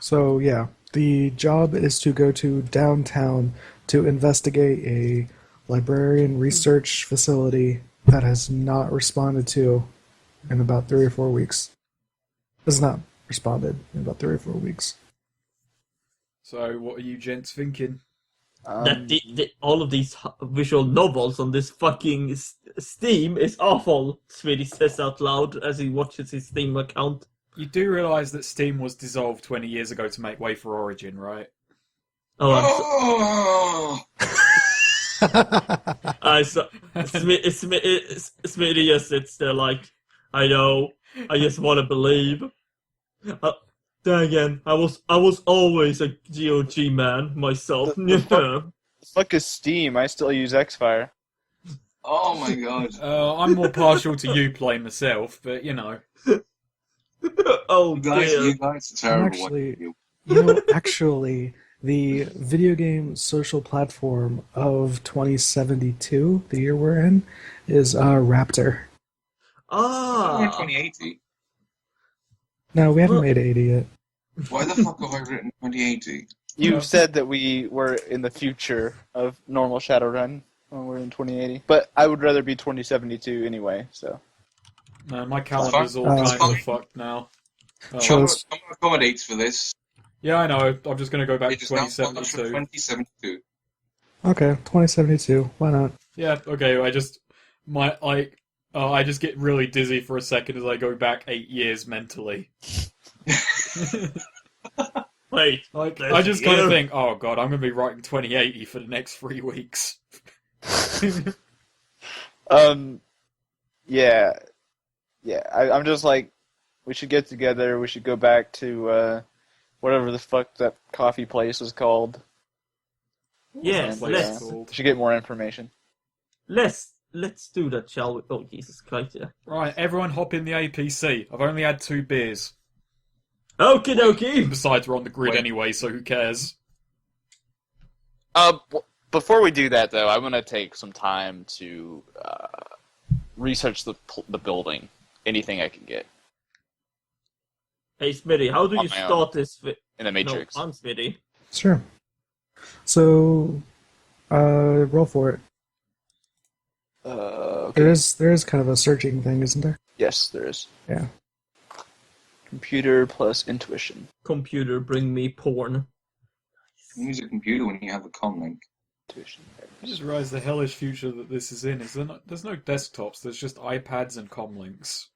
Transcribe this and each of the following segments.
So yeah, the job is to go to downtown to investigate a librarian research facility that has not responded to in about 3 or 4 weeks. Has not responded in about 3 or 4 weeks. So, what are you gents thinking? That Um, all of these visual novels on this fucking Steam is awful, Smitty says out loud as he watches his Steam account. You do realise that Steam was dissolved 20 years ago to make way for Origin, right? Oh, oh! I saw Smitty just sits there like, I know, I just want to believe. Then again, I was always a GOG man myself. The fuck is Steam? I still use Xfire. Oh my god. I'm more partial to Uplay myself, but you know. Oh You dear. guys are terrible. Actually, actually, the video game social platform of 2072, the year we're in, is Raptor. We're in Ah. 2080. No, we haven't Well- made 80 yet. Why the fuck have I written 2080? You Yeah. said that we were in the future of normal Shadowrun when we're in 2080, but I would rather be 2072 anyway. So My calendar's all It's kind fine. of fucked now. Oh, Sure. well. Let's- Someone accommodates for this. Yeah, I know. I'm just going to go back It to is now March of 2072. 2072. Okay, 2072. Why not? Yeah, okay. I just get really dizzy for a second as I go back 8 years mentally. Wait. Like, There's I just kind of you. think, oh god, I'm going to be writing 2080 for the next 3 weeks. yeah, I'm just like, we should get together. We should go back to whatever the fuck that coffee place is called. Yes, And, let's we should get more information. let's do that, shall we? Oh Jesus Christ! Yeah. Right, everyone hop in the APC. I've only had 2 beers. Okie dokie. Besides, we're on the grid Wait. anyway, so who cares? Before we do that, though, I'm gonna take some time to research the building. Anything I can get Hey Smitty, how do On you my own. start this? in the Matrix. No, I'm Smitty. Sure. So, roll for it. Okay. There is kind of a searching thing, isn't there? Yes, there is. Yeah. Computer plus intuition. Computer, bring me porn. You use a computer when you have a comm link. Intuition. I just realised the hellish future that this is in. There's no desktops, there's just iPads and comlinks.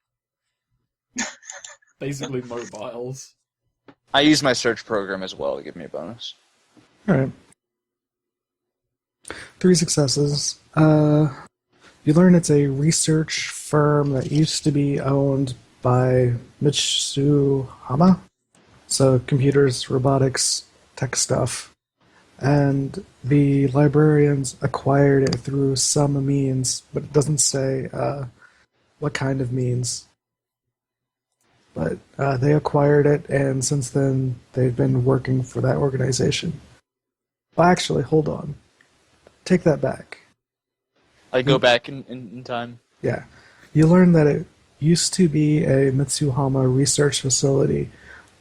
Basically mobiles. I use my search program as well to give me a bonus. Alright. 3 successes. You learn it's a research firm that used to be owned by Mitsuhama. So, computers, robotics, tech stuff. And the librarians acquired it through some means, but it doesn't say what kind of means. But they acquired it, and since then they've been working for that organization. Well, actually, hold on. Take that back. I go back in time. Yeah. You learn that it used to be a Mitsuhama research facility,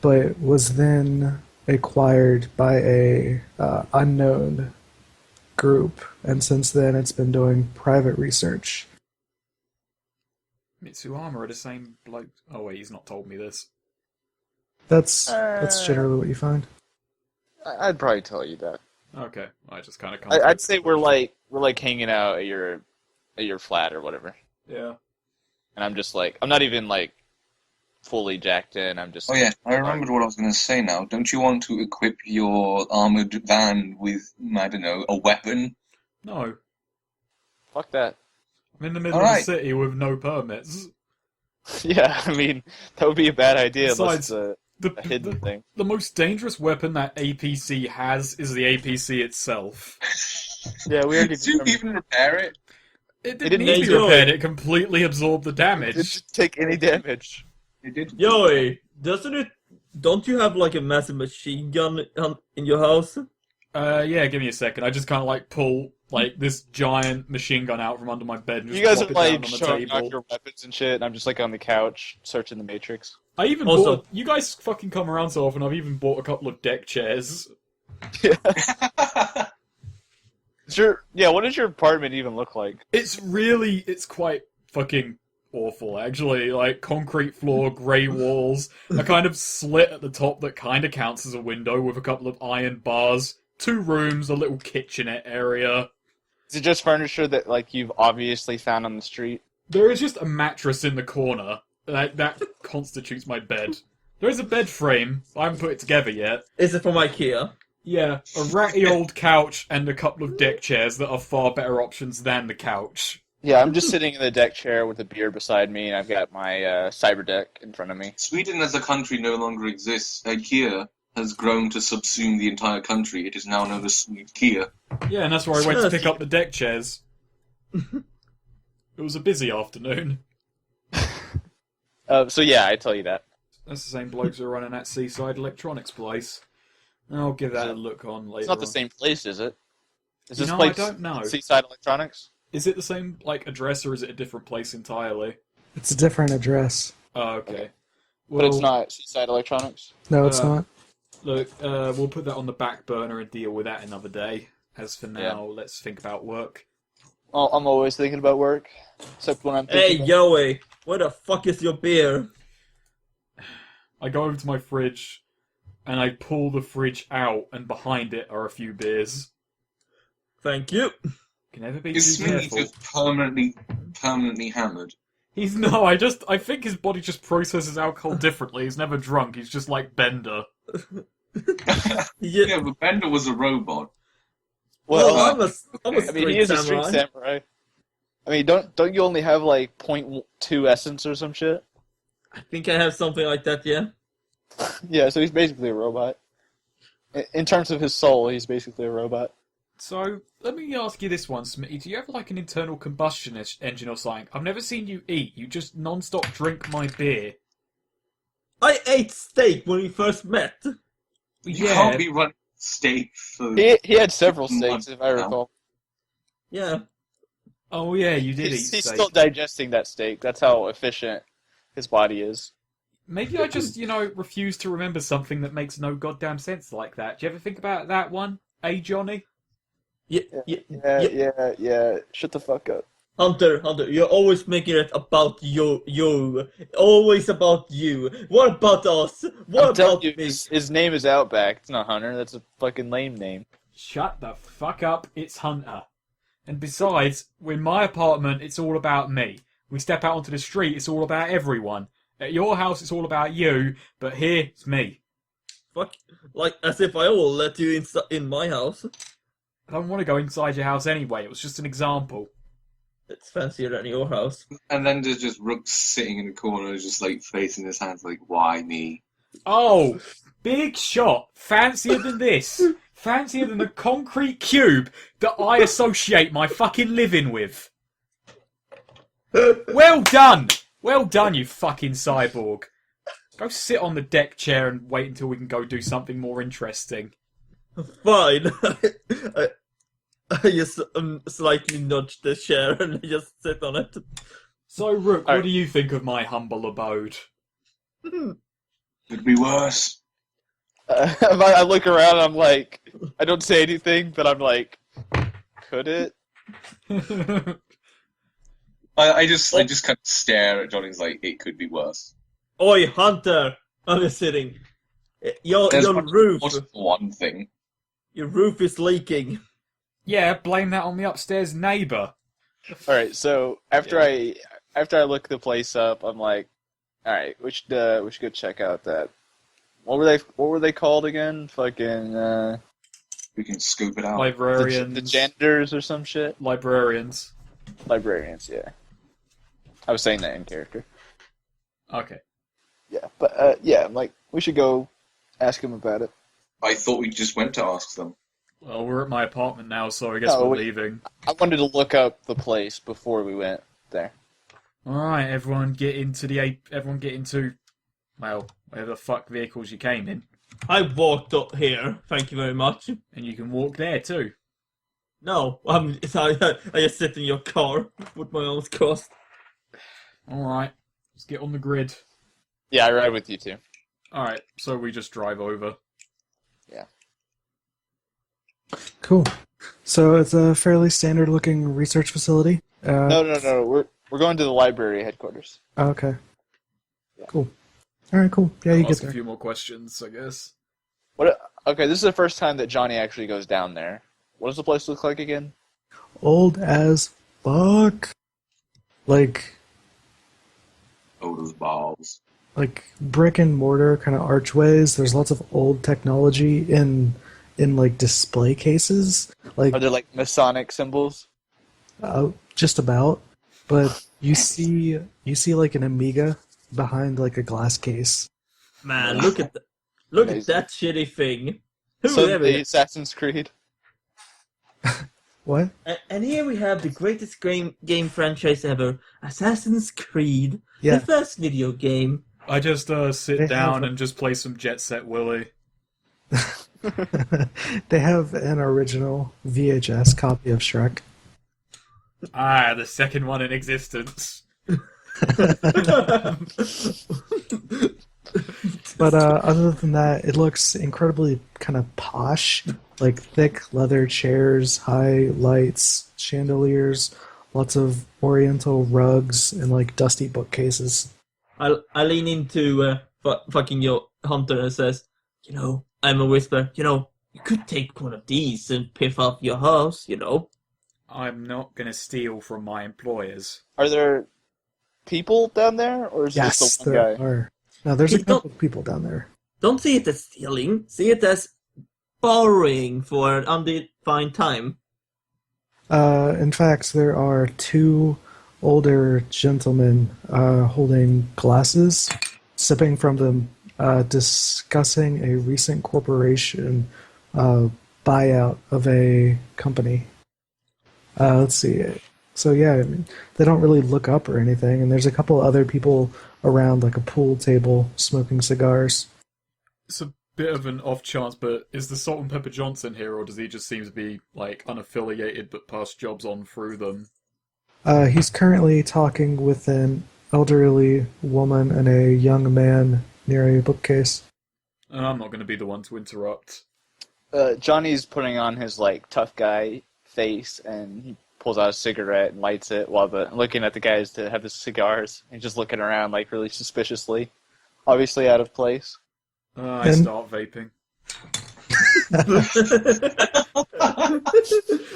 but was then acquired by a unknown group, and since then it's been doing private research. Mitsuhama are the same bloke. Oh wait, he's not told me this. That's generally what you find. I'd probably tell you that. Okay, I just kind of can't. I'd say we're like hanging out at your flat or whatever, Yeah. and I'm just like, I'm not even like fully jacked in. I'm just. Oh yeah, I remembered what I was going to say now. Don't you want to equip your armored van with, I don't know, a weapon? No, Fuck that. I'm in the middle Alright. of the city with no permits. Yeah, I mean that would be a bad idea Besides, unless The, it's a hidden the, thing. the most dangerous weapon that APC has is the APC itself. Yeah, we already Did you determined. even repair it? It didn't didn't need to be enjoy repaired, it. it completely absorbed the It damage. didn't take any damage. It did. Yoey, doesn't it? Don't you have like a massive machine gun in your house? Yeah, give me a second. I just kind of like pull like this giant machine gun out from under my bed and just You guys plop are it down like on the showing off table. your weapons and shit, and I'm just like on the couch searching the Matrix. I even Also- bought. You guys fucking come around so often. I've even bought a couple of deck chairs. What does your apartment even look like? It's quite fucking awful, actually. Like, concrete floor, grey walls, a kind of slit at the top that kind of counts as a window with a couple of iron bars, 2 rooms, a little kitchenette area. Is it just furniture that, like, you've obviously found on the street? There is just a mattress in the corner. That constitutes my bed. There is a bed frame. I haven't put it together yet. Is it from IKEA? Yeah, a ratty old couch and a couple of deck chairs that are far better options than the couch. Yeah, I'm just sitting in the deck chair with a beer beside me, and I've got my cyber deck in front of me. Sweden as a country no longer exists. IKEA has grown to subsume the entire country. It is now known as Swedekea. Yeah, and that's where I went to pick up the deck chairs. It was a busy afternoon. So yeah, I tell you that. That's the same blokes who are running that Seaside Electronics place. I'll give that a look on later. It's not the on. same place, is it? Is You this know, place I don't know. Seaside Electronics? Is it the same address or is it a different place entirely? It's a different address. Oh, okay. But it's not Seaside Electronics? No, it's Uh, not. Look, we'll put that on the back burner and deal with that another day. As for now, let's think about work. Well, I'm always thinking about work. Except when I'm Hey, thinking Joey, where the fuck is your beer? I go over to my fridge and I pull the fridge out, and behind it are a few beers. Thank you. Can never be Is too Smithy careful. just permanently hammered? He's I think his body just processes alcohol differently. He's never drunk. He's just like Bender. Yeah. But Bender was a robot. Well, Well, I'm a I mean, he is a street samurai. I mean, don't you only have like 0.2 essence or some shit? I think I have something like that, yeah. Yeah, so he's basically a robot. In terms of his soul, he's basically a robot. So, let me ask you this one, Smitty. Do you have like an internal combustion engine or something? I've never seen you eat. You just non-stop drink my beer. I ate steak when we first met. You can't be running steak for... He had several steaks, if I recall. Yeah. Oh yeah, you did eat He's steak. still digesting that steak. That's how efficient his body is. Maybe I just, refuse to remember something that makes no goddamn sense like that. Do you ever think about that one? Johnny? Yeah. Yeah. Shut the fuck up. Hunter, you're always making it about you. Always about you. What about us? What I'm telling about you, me? his name is Outback. It's not Hunter. That's a fucking lame name. Shut the fuck up, it's Hunter. And besides, in my apartment, it's all about me. We step out onto the street, it's all about everyone. At your house, it's all about you, but here, it's me. Fuck, like as if I will let you in my house. I don't want to go inside your house anyway, it was just an example. It's fancier than your house. And then there's just Rook sitting in the corner, just like facing his hands, like, why me? Oh, big shot. Fancier than this. Fancier than the concrete cube that I associate my fucking living with. Well done! Well done, you fucking cyborg. Go sit on the deck chair and wait until we can go do something more interesting. Fine. I just slightly nudge the chair and I just sit on it. So, Rook, what Alright. do you think of my humble abode? Could be worse. I look around and I'm like, I don't say anything, but I'm like, could it? I just kind of stare at Johnny's like, it could be worse. Oi, Hunter! I'm just sitting. Your There's roof. one thing. Your roof is leaking. Yeah, blame that on the upstairs neighbour. All right, so after I look the place up, I'm like, all right, we should go check out that. What were they called again? Fucking We can scope it out. Librarians. the janitors or some shit. Librarians. Librarians, yeah. I was saying that in character. Okay. Yeah, but yeah, I'm like, we should go ask him about it. I thought we just went to ask them. Well, we're at my apartment now, so I guess No, we're we- leaving. I wanted to look up the place before we went there. Alright, everyone get into, well, whatever the fuck vehicles you came in. I walked up here. Thank you very much. And you can walk there too. No, I just sit in your car with my arms crossed. Alright, let's get on the grid. Yeah, I ride with you too. Alright, so we just drive over. Cool. So it's a fairly standard-looking research facility. No. We're going to the library headquarters. Okay. Yeah. Cool. All right, cool. Yeah, you I'll get ask a there. few more questions, I guess. What? Okay, this is the first time that Johnny actually goes down there. What does the place look like again? Old as fuck. Like Oh, those balls. brick and mortar kind of archways. There's lots of old technology in like display cases. Like Are there like Masonic symbols? just about. But you see like an Amiga behind like a glass case. Man, look at Amazing. that shitty thing. Who So ever? the Assassin's Creed. What? And here we have the greatest game franchise ever, Assassin's Creed, Yeah. the first video game. I just sit They down have- and just play some Jet Set Willy. They have an original VHS copy of Shrek. Ah, the second one in existence. But other than that, it looks incredibly kind of posh, like thick leather chairs, high lights, chandeliers, lots of oriental rugs, and like dusty bookcases. I lean into fucking your hunter and says, I'm a whisper, you could take one of these and piff off your house, I'm not gonna steal from my employers. Are there people down there, or is it Yes, just the one there guy? are. No, there's a Okay, don't- couple of people down there. Don't see it as stealing, see it as borrowing for an undefined time. In fact, there are two older gentlemen holding glasses, sipping from them, discussing a recent corporation buyout of a company. Let's see. So yeah, I mean, they don't really look up or anything, and there's a couple other people around like a pool table smoking cigars. It's a bit of an off chance, but is the Salt and Pepper Johnson here, or does he just seem to be like unaffiliated but pass jobs on through them? He's currently talking with an elderly woman and a young man near a bookcase. And I'm not going to be the one to interrupt. Johnny's putting on his like tough guy face, and he pulls out a cigarette and lights it while looking at the guys that have the cigars and just looking around like really suspiciously, obviously out of place. I And- start vaping.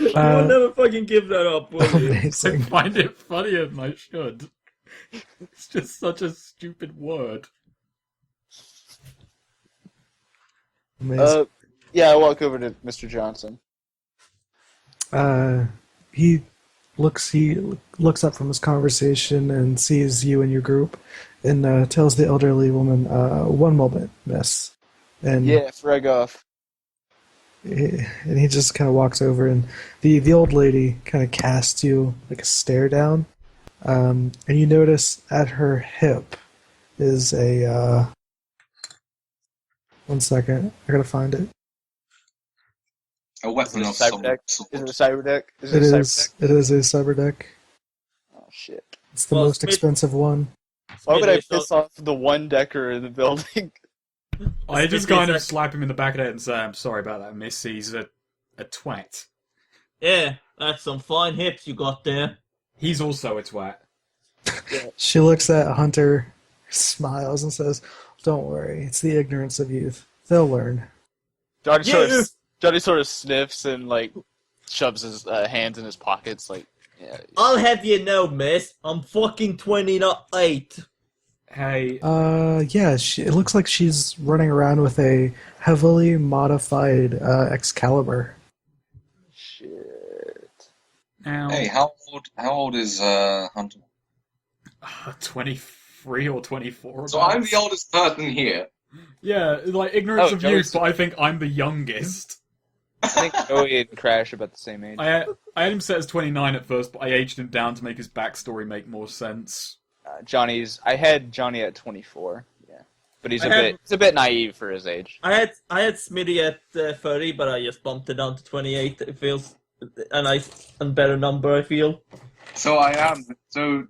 You will never fucking give that up, will you? I Amazing. find it funnier than I should. It's just such a stupid word. Amazing. Yeah, I walk over to Mr. Johnson. He looks up from his conversation and sees you and your group, and tells the elderly woman, "1 moment, miss." And Yeah, frag off. and he just kind of walks over, and the old lady kind of casts you like a stare down, and you notice at her hip is a 1 second, I gotta find it. A weapon of Is it a some cyber deck? sort. Is it a cyber deck? Is It it a cyber is. deck? It is a cyber deck. Oh shit! It's the Well, most Smith- expensive one. Why would I Maybe piss off the one decker in the building? I just Maybe kind of it's slap him in the back of the head and say, I'm sorry about that, miss. He's a twat. Yeah, that's some fine hips you got there. He's also a twat. She looks at Hunter, smiles, and says, "Don't worry, it's the ignorance of youth. They'll learn." Johnny Yeah. sort of sniffs and like shoves his hands in his pockets, like yeah. I'll have you know, miss, I'm fucking 20, not 8. Hey, Yeah, it looks like she's running around with a heavily modified Excalibur. Shit. now, Hey, how old is Hunter? 23 or 24. So about. I'm the oldest person here. Yeah, like ignorance Oh, of Joey's- youth, but I think I'm the youngest. I think Joey and Crash are about the same age. I had him set as 29 at first, but I aged him down to make his backstory make more sense. I had Johnny at 24. Yeah, but he's I had- he's a bit naive for his age. I had Smitty at 30, but I just bumped it down to 28. It feels a nice and better number, I feel. So I am. So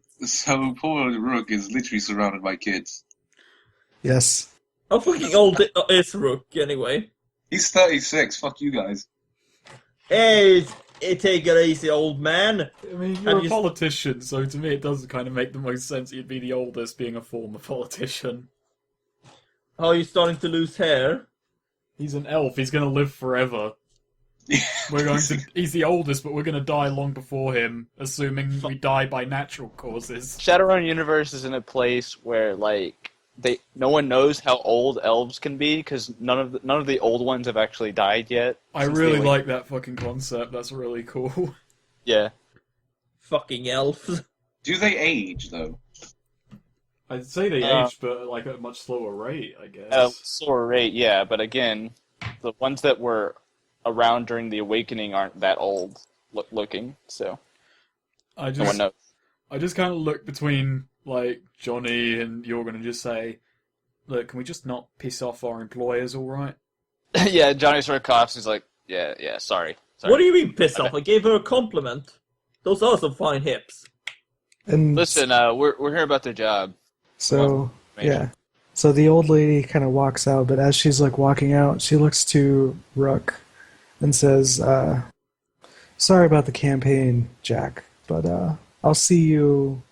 poor Rook is literally surrounded by kids. Yes. How fucking old is Rook, anyway? He's 36. Fuck you guys. Hey, take it easy, old man. I mean, you're And a politician, so to me it does kind of make the most sense you'd be the oldest being a former politician. How are you starting to lose hair? He's an elf, he's gonna live forever. He's the oldest, but we're gonna die long before him, assuming we die by natural causes. Shadowrun universe is in a place where no one knows how old elves can be because none of the old ones have actually died yet. I really like that fucking concept, that's really cool. Yeah. Fucking elves. Do they age though? I'd say they age, but like at a much slower rate, I guess. Slower rate, yeah, but again, the ones that were around during the Awakening aren't that old looking, so I no one knows. I just kind of look between, like, Johnny and Jorgen and just say, look, can we just not piss off our employers, alright? Yeah, Johnny sort of coughs. He's like, yeah, sorry. What do you mean piss off? I gave her a compliment. Those are some fine hips. And Listen, we're here about their job. so, yeah. So the old lady kind of walks out, but as she's like walking out, she looks to Rook and says, sorry about the campaign, Jack, but I'll see you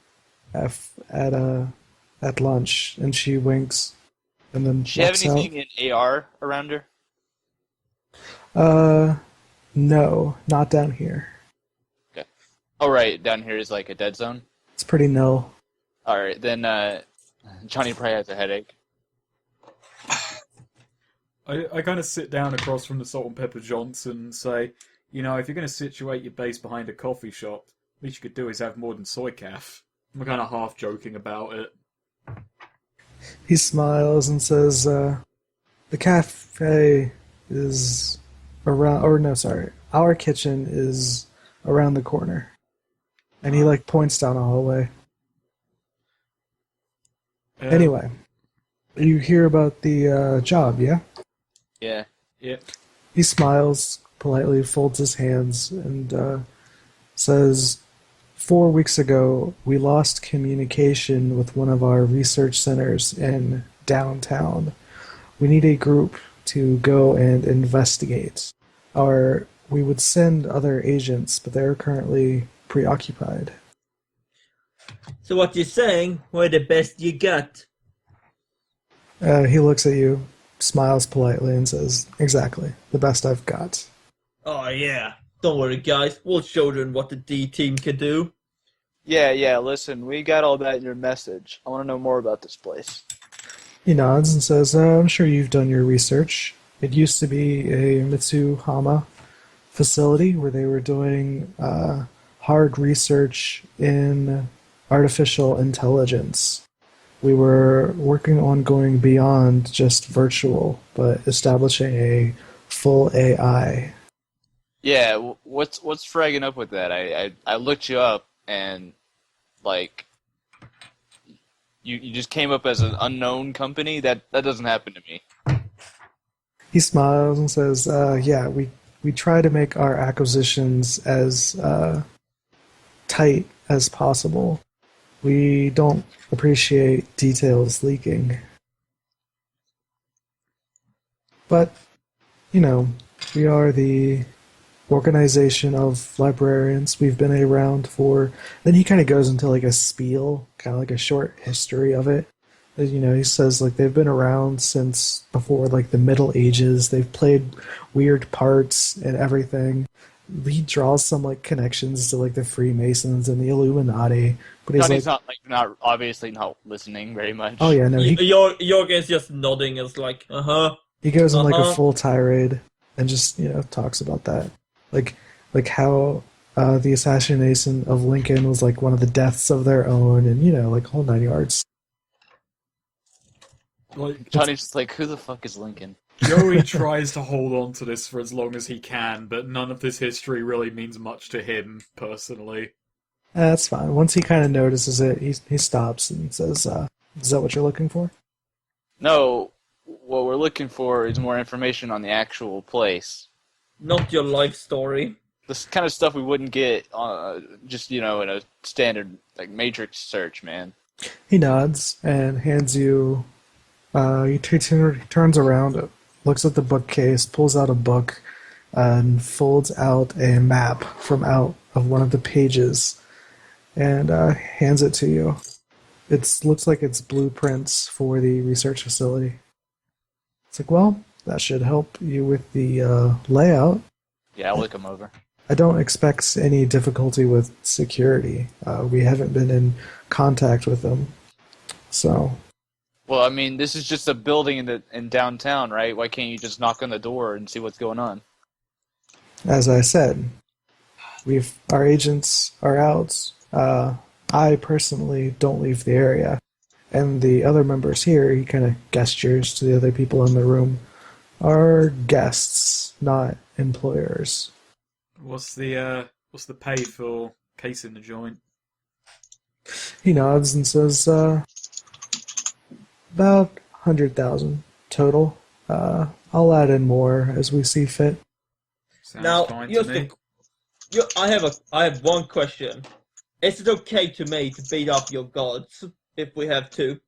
at lunch. And she winks and then Does she have walks anything in AR around her? out. No, not down here. Okay. Oh, right, down here is like a dead zone? It's pretty null. Alright, then Johnny probably has a headache. I kind of sit down across from the Salt and Pepper Johnson and say, you know, if you're going to situate your base behind a coffee shop, least you could do is have more than soy calf. I'm kind of half joking about it. He smiles and says, the cafe is around, or no, sorry, our kitchen is around the corner. And he, like, points down a hallway. Anyway, you hear about the job, yeah? Yeah. Yeah. He smiles politely, folds his hands, and says, 4 weeks ago, we lost communication with one of our research centers in downtown. We need a group to go and investigate. We would send other agents, but they're currently preoccupied. So what you're saying, we're the best you got? He looks at you, smiles politely, and says, exactly, the best I've got. Oh yeah. Don't worry guys, we'll show them what the D-team can do. Yeah, listen, we got all that in your message. I want to know more about this place. He nods and says, I'm sure you've done your research. It used to be a Mitsuhama facility where they were doing hard research in artificial intelligence. We were working on going beyond just virtual, but establishing a full AI. Yeah, what's fragging up with that? I looked you up and like you just came up as an unknown company. That doesn't happen to me. He smiles and says, yeah, we try to make our acquisitions as tight as possible. We don't appreciate details leaking. But, you know, we are the organization of librarians. We've been around for... Then he kind of goes into like a spiel, kind of like a short history of it. You know, he says like they've been around since before like the Middle Ages. They've played weird parts and everything. He draws some like connections to like the Freemasons and the Illuminati. But he's Johnny's not obviously not listening very much. Oh yeah, no. Jorgen's just nodding as like, He goes on like a full tirade and just, you know, talks about that. Like how the assassination of Lincoln was like one of the deaths of their own, and you know, like whole 9 yards. Like, Johnny's just like, who the fuck is Lincoln? Joey tries to hold on to this for as long as he can, but none of this history really means much to him, personally. That's fine. Once he kind of notices it, he stops and says, is that what you're looking for? No, what we're looking for is more information on the actual place. not your life story. This kind of stuff we wouldn't get just, in a standard, like, Matrix search, man. He nods and hands you He turns around, looks at the bookcase, pulls out a book, and folds out a map from out of one of the pages, and hands it to you. It looks like it's blueprints for the research facility. It's like, well, that should help you with the layout. Yeah, I'll look him over. I don't expect any difficulty with security. We haven't been in contact with them, so. Well, I mean, this is just a building in downtown, right? Why can't you just knock on the door and see what's going on? As I said, our agents are out. I personally don't leave the area, and the other members here, he kind of gestures to the other people in the room, are guests, not employers. What's the pay for casing the joint? He nods and says, about 100,000 total. I'll add in more as we see fit. Sounds Now, fine to me. I have one question. Is it okay to me to beat up your gods if we have to?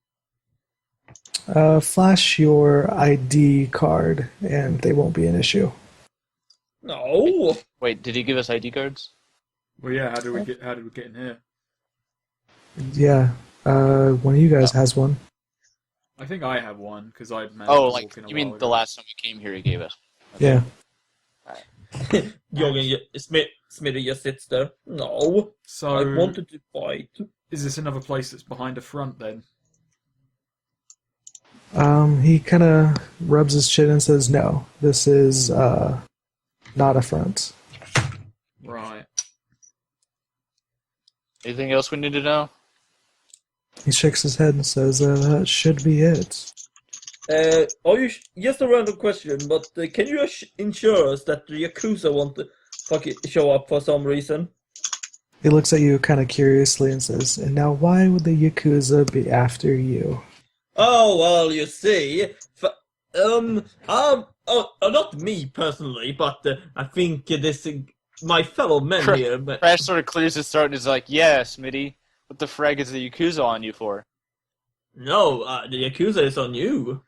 Flash your ID card, and they won't be an issue. No. Wait, did he give us ID cards? Well, yeah. How did we get in here? Yeah, one of you guys has one. I think I have one because I managed Oh, to like, walk in a you mean while the ago. last time we came here he gave us? Yeah. Smitty just sits there. No. So I wanted to fight. is this another place that's behind a front then? He kind of rubs his chin and says, no, this is not a front. Right. Anything else we need to know? He shakes his head and says, that should be it. Just a random question, but can you ensure us that the Yakuza won't fucking show up for some reason? He looks at you kind of curiously and says, and now why would the Yakuza be after you? Oh, well, you see, not me personally, but I think this, my fellow men here. But Crash sort of clears his throat and is like, yeah, Smitty, what the frag is the Yakuza on you for? no, the Yakuza is on you.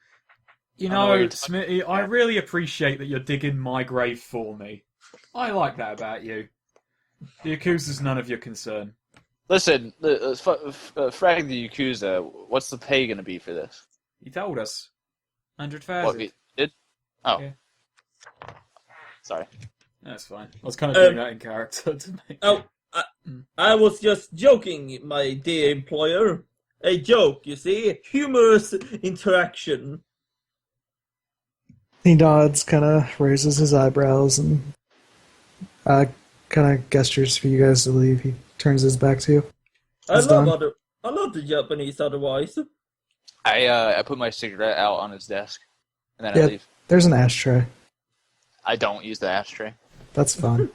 You I know what know, you're talking Smitty, I about. really appreciate that you're digging my grave for me. I like that about you. The Yakuza's none of your concern. Listen, frag the Yakuza, what's the pay going to be for this? He told us. What, 100,000. we did? Oh. Yeah. Sorry. That's fine. I was kind of doing that in character to make I was just joking, my dear employer. A joke, you see? Humorous interaction. He nods, kind of raises his eyebrows, and kind of gestures for you guys to leave. He turns his back to you. I He's done. love the Japanese otherwise. I put my cigarette out on his desk, and then Yeah. I leave. There's an ashtray. I don't use the ashtray. That's fine.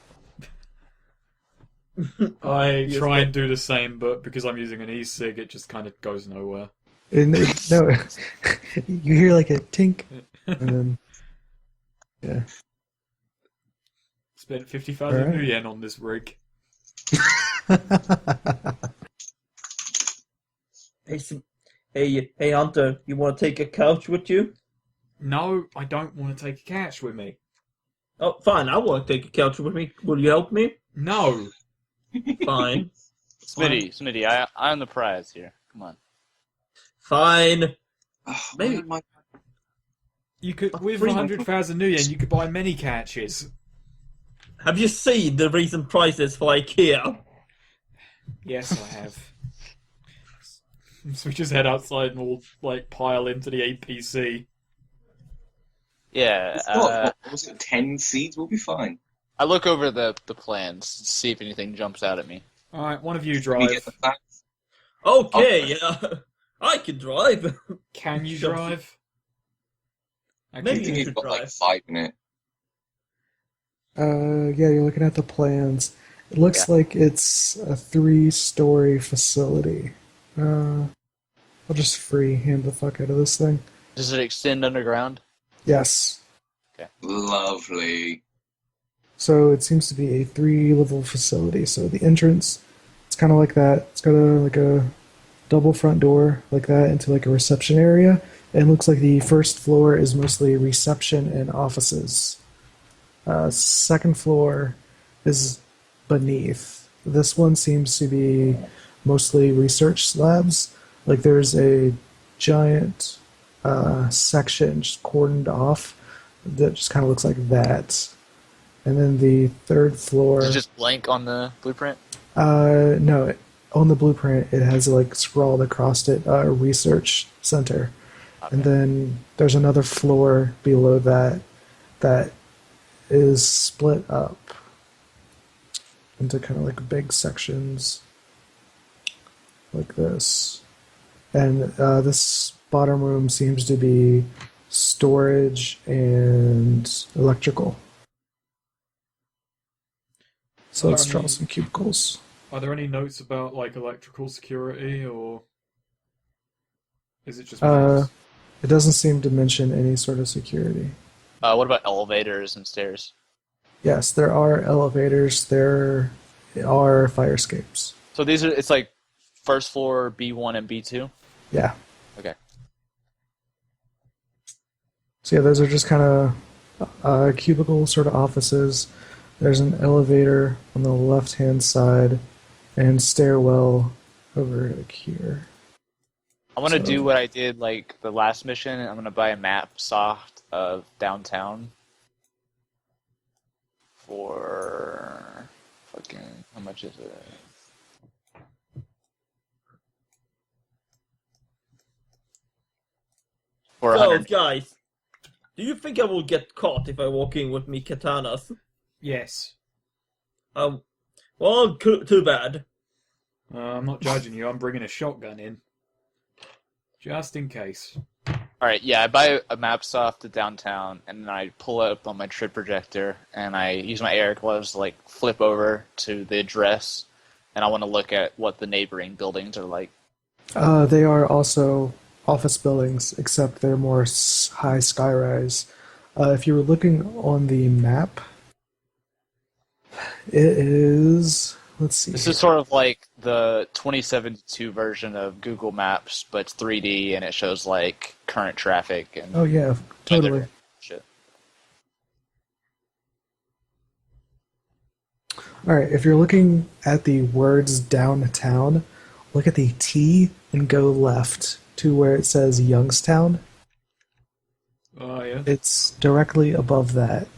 I Yes, try but- and do the same, but because I'm using an e-cig, it just kind of goes nowhere. And no, you hear like a tink, and then yeah. Spent 50,000 Alright. new yen on this rig. Hey, Hunter, you want to take a couch with you? No, I don't want to take a couch with me. Oh, fine, I want to take a couch with me. Will you help me? No. Fine. Smitty, I'm the prize here. Come on. Fine. Oh, Maybe- why am I- You could, with Free- 100,000 new yen, you could buy many couches. Have you seen the recent prices for IKEA? Yes, I have. So we just head outside and we'll, like, pile into the APC. Yeah, What was it? 10 seeds? We'll be fine. I look over the plans to see if anything jumps out at me. Alright, one of you We drive. get the facts. Okay, I can drive. Can you Sure. drive? I Maybe think you he's should got like drive. 5 in it. Yeah, you're looking at the plans. It looks like it's a 3-story facility. I'll just freehand the fuck out of this thing. Does it extend underground? Yes. Lovely. So it seems to be a 3-level facility. So the entrance, it's kind of like that. It's got a double front door like that into like a reception area. It looks like the first floor is mostly reception and offices. Second floor is beneath. This one seems to be mostly research labs. Like there's a giant section just cordoned off that just kind of looks like that. And then the third floor. Is it just blank on the blueprint? No, on the blueprint it has like scrawled across it research center. Okay. And then there's another floor below that that is split up into kind of like big sections like this. And this bottom room seems to be storage and electrical. So let's draw some cubicles. Are there any notes about like electrical security, or is it just It doesn't seem to mention any sort of security. What about elevators and stairs? Yes, there are elevators. There are fire escapes. So it's like first floor B1 and B2? Yeah. Okay. So yeah, those are just kind of cubicle sort of offices. There's an elevator on the left-hand side and stairwell over like here. I'm going to do what I did like the last mission. I'm going to buy a map soft of downtown for fucking, how much is it? For So, 100. guys, do you think I will get caught if I walk in with me katanas? yes? Well, too bad. I'm not judging you. I'm bringing a shotgun in, just in case. Alright, yeah, I buy a map soft to downtown, and then I pull it up on my trip projector, and I use my AR gloves to, like, flip over to the address, and I want to look at what the neighboring buildings are like. They are also office buildings, except they're more high skyrise. If you were looking on the map, it is. Let's see. This is sort of like the 2072 version of Google Maps, but it's 3D, and it shows, like, current traffic and Oh yeah, totally. weather shit. All right, if you're looking at the words downtown, look at the T and go left to where it says Youngstown. Oh, yeah. It's directly above that,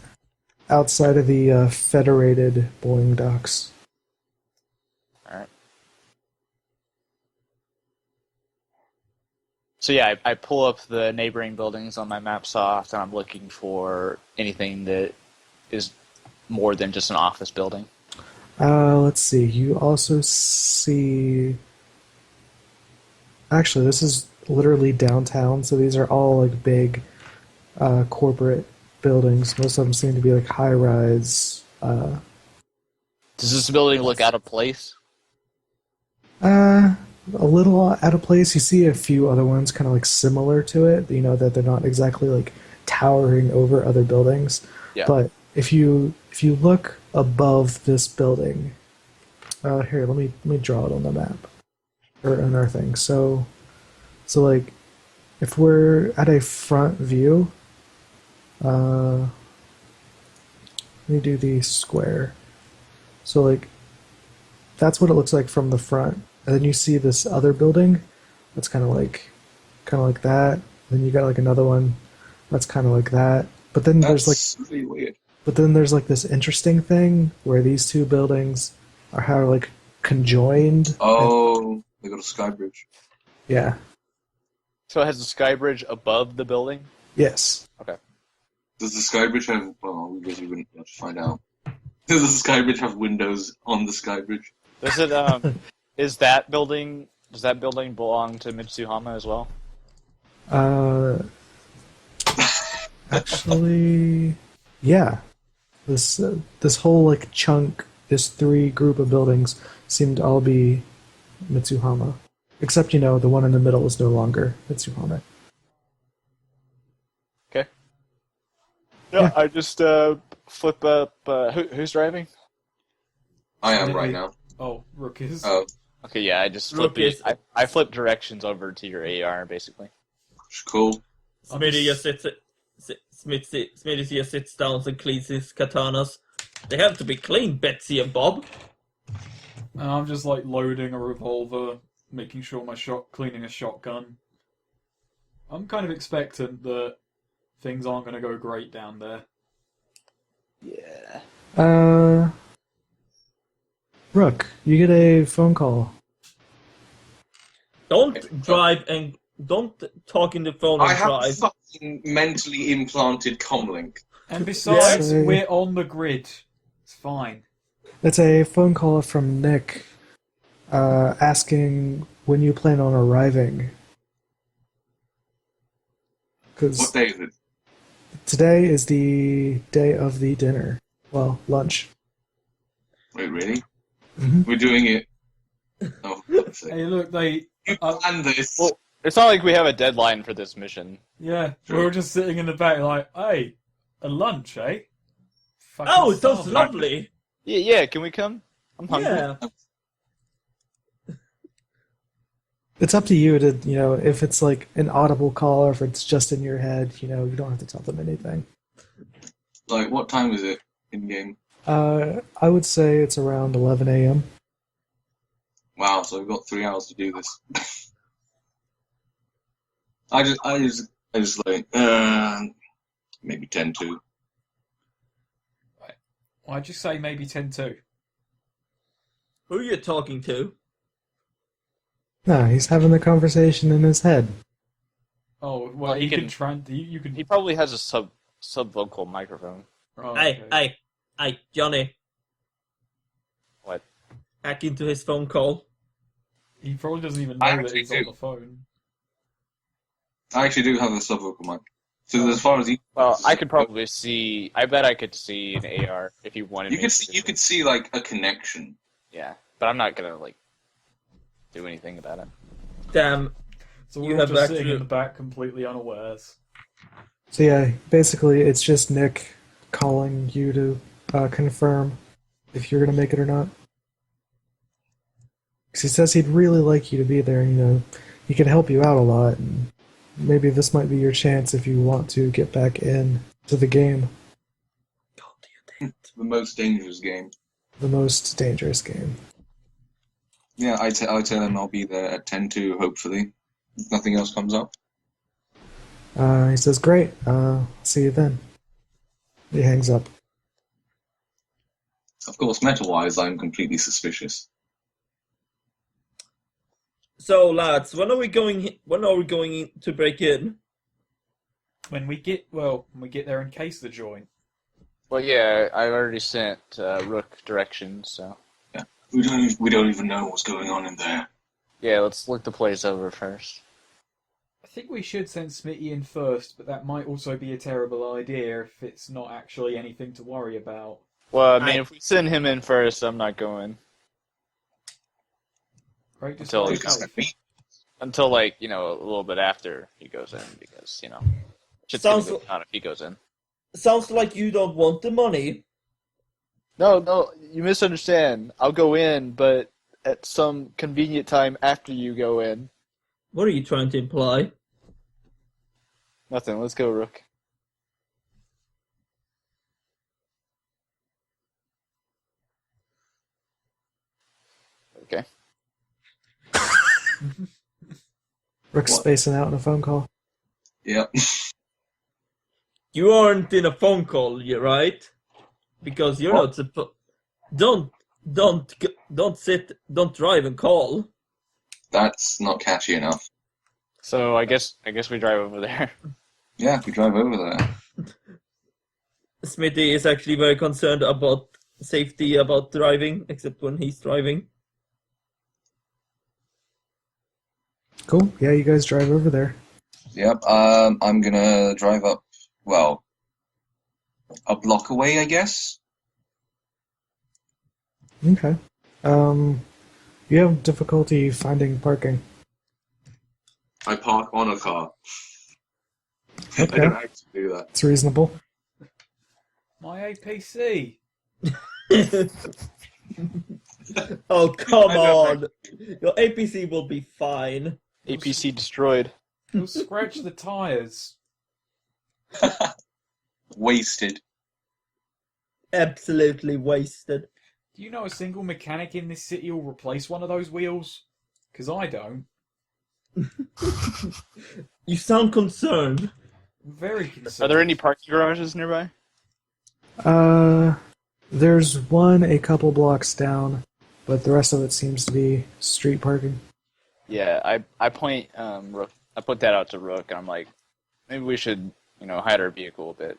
outside of the Federated Boeing docks. Alright. So yeah, I pull up the neighboring buildings on my map soft, and I'm looking for anything that is more than just an office building. Let's see. You also see. Actually, this is literally downtown, so these are all like big corporate buildings. Most of them seem to be like high rise. Does this building look out of place? A little out of place. You see a few other ones kind of like similar to it. You know that they're not exactly like towering over other buildings. Yeah. But if you look above this building, here let me draw it on the map or on our thing. So like if we're at a front view, let me do the square. So like that's what it looks like from the front. And then you see this other building that's kind of like that. Then you got like another one that's kind of like that. But then there's like really weird. But then there's like this interesting thing where these two buildings are like conjoined. Oh, they got a sky bridge. Yeah. So it has a sky bridge above the building? Yes. Okay. Does the sky bridge have? Well, we guess we wouldn't be able to find out. Does the sky bridge have windows on the sky bridge? Does it? Does that building belong to Mitsuhama as well? Actually, yeah. This whole like chunk, this three group of buildings seem to all be Mitsuhama, except the one in the middle is no longer Mitsuhama. Okay. Yeah. I just flip up. Who's driving? I am right now. Oh, Rook is. Oh, Okay, yeah, I just flip Look, I flip directions over to your AR basically. Cool. Smitty just Smitty just sits down and cleans his katanas. They have to be clean, Betsy and Bob. And I'm just like loading a revolver, making sure cleaning a shotgun. I'm kind of expectant that things aren't going to go great down there. Yeah. Rook, you get a phone call. Don't drive and don't talk in the phone and I have a drive. fucking mentally implanted comlink. And besides, Yeah. we're on the grid. It's fine. It's a phone call from Nick, asking when you plan on arriving. What Because day is it? today is the day of the dinner. Well, lunch. Wait, really? Mhm. We're doing it. Oh, for God's sake. Hey, look, You planned this. Well, it's not like we have a deadline for this mission. yeah, we were just sitting in the back like, hey, a lunch, eh? Fucking Oh, it sounds starving. lovely. Yeah, can we come? I'm hungry. Yeah. It's up to you to, if it's like an audible call or if it's just in your head, you don't have to tell them anything. Like, what time is it in game? I would say it's around 11 a.m. Wow, so we've got 3 hours to do this. I just like, maybe 10 to. Why'd you say maybe 10-2? Who are you talking to? No, he's having the conversation in his head. Oh, well, Well, you he can can- try and... You can... He probably has a sub-vocal microphone. Oh, Hey, okay. hey, Johnny. What? Hack into his phone call. He probably doesn't even know I that actually he's on do. the phone. I actually do have a subvocal mic. So as far as Well, I could probably see. I bet I could see an AR if you wanted. you me could to see, do you it. could see like a connection. Yeah, but I'm not gonna like do anything about it. Damn. So You we're all have just actually- sitting in the back completely unawares. So yeah, basically it's just Nick calling you to confirm if you're going to make it or not. Because he says he'd really like you to be there. He can help you out a lot, and maybe this might be your chance if you want to get back in to the game, The most dangerous game. the most dangerous game. Yeah, I tell him I'll be there at 10 to, hopefully. If nothing else comes up. He says, "Great. See you then." He hangs up. Of course, meta-wise, I'm completely suspicious. So, lads, when are we going in to break in? When we get there and case the joint. Well, yeah, I already sent Rook directions, so We don't even know what's going on in there. yeah, let's look the place over first. I think we should send Smitty in first, but that might also be a terrible idea if it's not actually anything to worry about. Well, I mean, if we send him in first, I'm not going Right? Just Until play he's safe. until like a little bit after he goes in because shit's Sounds- gonna go down if he goes in. Sounds like you don't want the money. No, you misunderstand. I'll go in, but at some convenient time after you go in. What are you trying to imply? Nothing. Let's go, Rook. Okay. Rick's What? spacing out in a phone call. Yep. You aren't in a phone call, you right? Because you're not supposed. Don't drive and call. That's not catchy enough. So I guess we drive over there. Yeah, we drive over there. Smitty is actually very concerned about safety about driving, except when he's driving. Cool. Yeah, you guys drive over there. Yep. I'm gonna drive up. Well, a block away, I guess. Okay. You have difficulty finding parking. I park on a car. I Okay. don't actually do that. It's reasonable. My APC. Oh, come I don't on. Your APC will be fine. APC destroyed. It'll scratch the tires. Wasted. Absolutely wasted. Do you know a single mechanic in this city who'll replace one of those wheels? Because I don't. You sound concerned. I'm very Are concerned. there any parking garages nearby? There's one a couple blocks down, but the rest of it seems to be street parking. Yeah, I point Rook. I put that out to Rook, and I'm like, maybe we should, hide our vehicle a bit.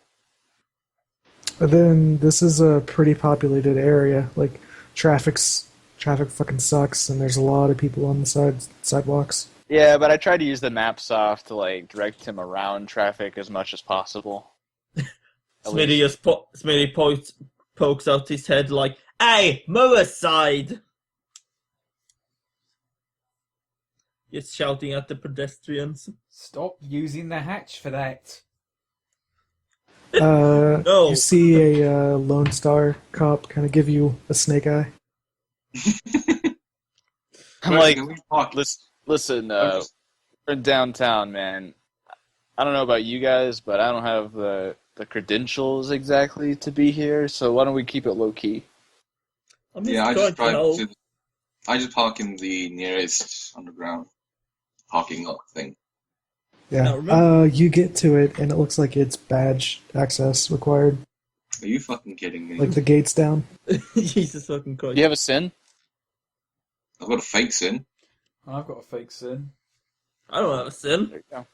But then this is a pretty populated area. Like traffic fucking sucks, and there's a lot of people on the sidewalks. Yeah, but I tried to use the map soft to direct him around traffic as much as possible. Smitty pokes out his head like, "Hey, move aside!" He's shouting at the pedestrians. Stop using the hatch for that. No. You see a Lone Star cop kind of give you a snake eye. I'm like, Can we talk? listen, we're in downtown, man. I don't know about you guys, but I don't have the credentials exactly to be here, so why don't we keep it low key? I'm just Yeah, I trying just to drive help. to. I just park in the nearest underground parking lot thing. Yeah. Now, remember- You get to it, and it looks like it's badge access required. Are you fucking kidding me? Like the gate's down. Jesus fucking Christ. Do you have a sin? I've got a fake sin. I've got a fake sin. I don't have a sin. There you go.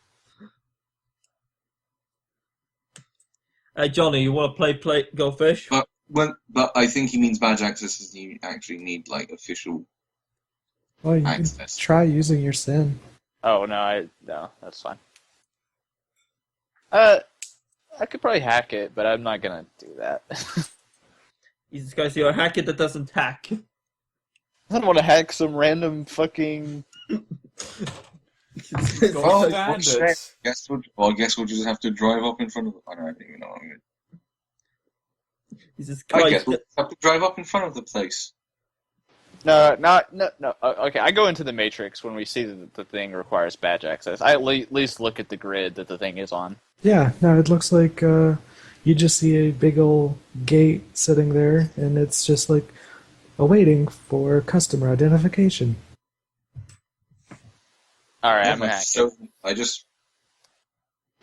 Hey, Johnny, you want to play Go Fish? But I think he means badge access is you actually need official Well, you can access. try using your sin. Oh no, that's fine. I could probably hack it, but I'm not gonna do that. Jesus Christ, you're a hacker that doesn't hack. I don't want to hack some random fucking. Got Oh, standards. I guess we'll just have to drive up in front of. I don't even know. Jesus I guess Christ. we'll have to drive up in front of the place. No. Okay, I go into the matrix when we see that the thing requires badge access. I at least look at the grid that the thing is on. Yeah, no, it looks like you just see a big old gate sitting there, and it's just like awaiting for customer identification. All right, Yeah, I'm gonna hack it. so I just.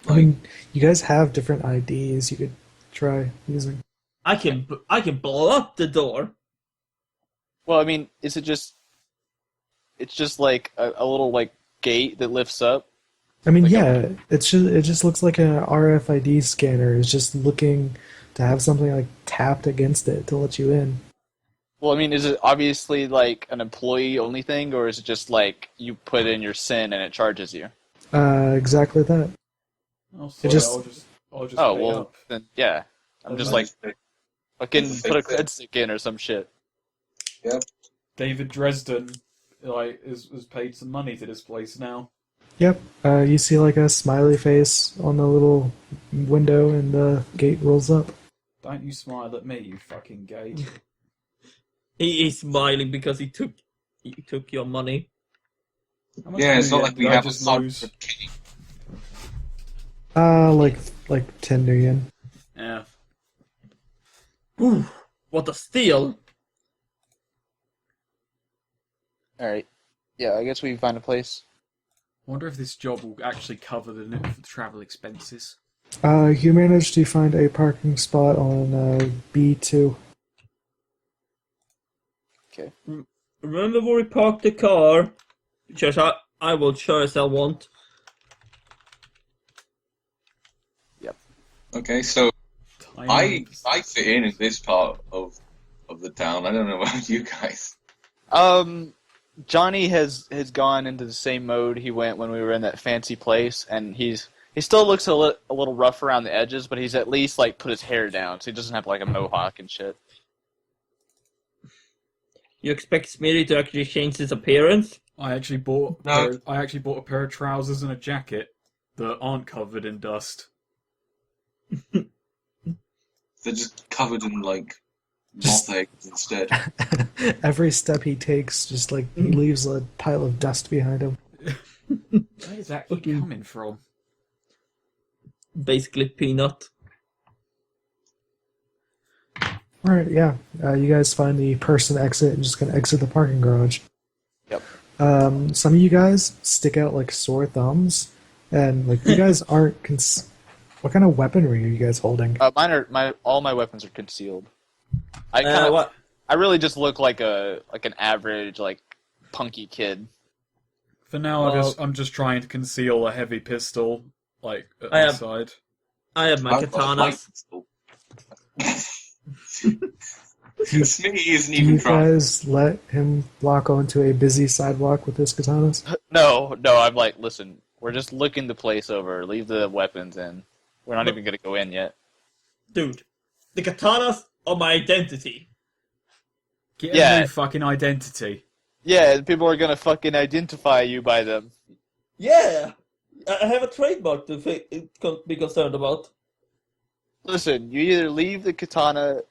I mean, you guys have different IDs you could try using. I can blow up the door. Well, I mean, is it just? It's just like a little gate that lifts up. I mean, Like yeah, it just looks like an RFID scanner is just looking to have something tapped against it to let you in. Well, I mean, is it obviously an employee only thing, or is it just you put in your SIN and it charges you? Exactly that. Oh, sorry, just- I'll just Oh pay well, up. then yeah, I'm just fucking put a cred stick in or some shit. David Dresden is paid some money to this place now. Yep. You see a smiley face on the little window, and the gate rolls up. Don't you smile at me, you fucking gay. He's smiling because he took your money. How much Yeah, it's money not like did we I have a just sub lose? for king. Like 10 million. Yeah. Ooh, what a steal! All right, yeah, I guess we can find a place. I wonder if this job will actually cover the travel expenses. You managed to find a parking spot on B2. Okay. Remember where we parked the car? Which I will sure as hell want. Okay, so Tiny- I fit in this part of the town. I don't know about you guys. Johnny has gone into the same mode he went when we were in that fancy place, and he still looks a little rough around the edges, but he's at least put his hair down, so he doesn't have a mohawk and shit. You expect Smitty to actually change his appearance? I actually bought No. a pair of trousers and a jacket that aren't covered in dust. They're just covered in moth eggs instead. Every step he takes, just he leaves a pile of dust behind him. That is that coming from? Basically, peanut. Alright, yeah. You guys find the person exit and just gonna exit the parking garage. Yep. Some of you guys stick out like sore thumbs, and like you guys aren't. What kind of weaponry are you guys holding? All my weapons are concealed. I What? I really just look like an average like punky kid. For now, Well- I'm just trying to conceal a heavy pistol, like at I my have- side. I have my I've got a light katanas. pistol. Smitty isn't Do you even trying. guys let him walk onto a busy sidewalk with his katanas? No, I'm like, listen, we're just looking the place over. Leave the weapons in. We're not even gonna go in yet. Dude, the katanas are my identity. Get a Yeah. new fucking identity. Yeah, people are gonna fucking identify you by them. Yeah! I have a trademark to be concerned about. Listen, you either leave the katana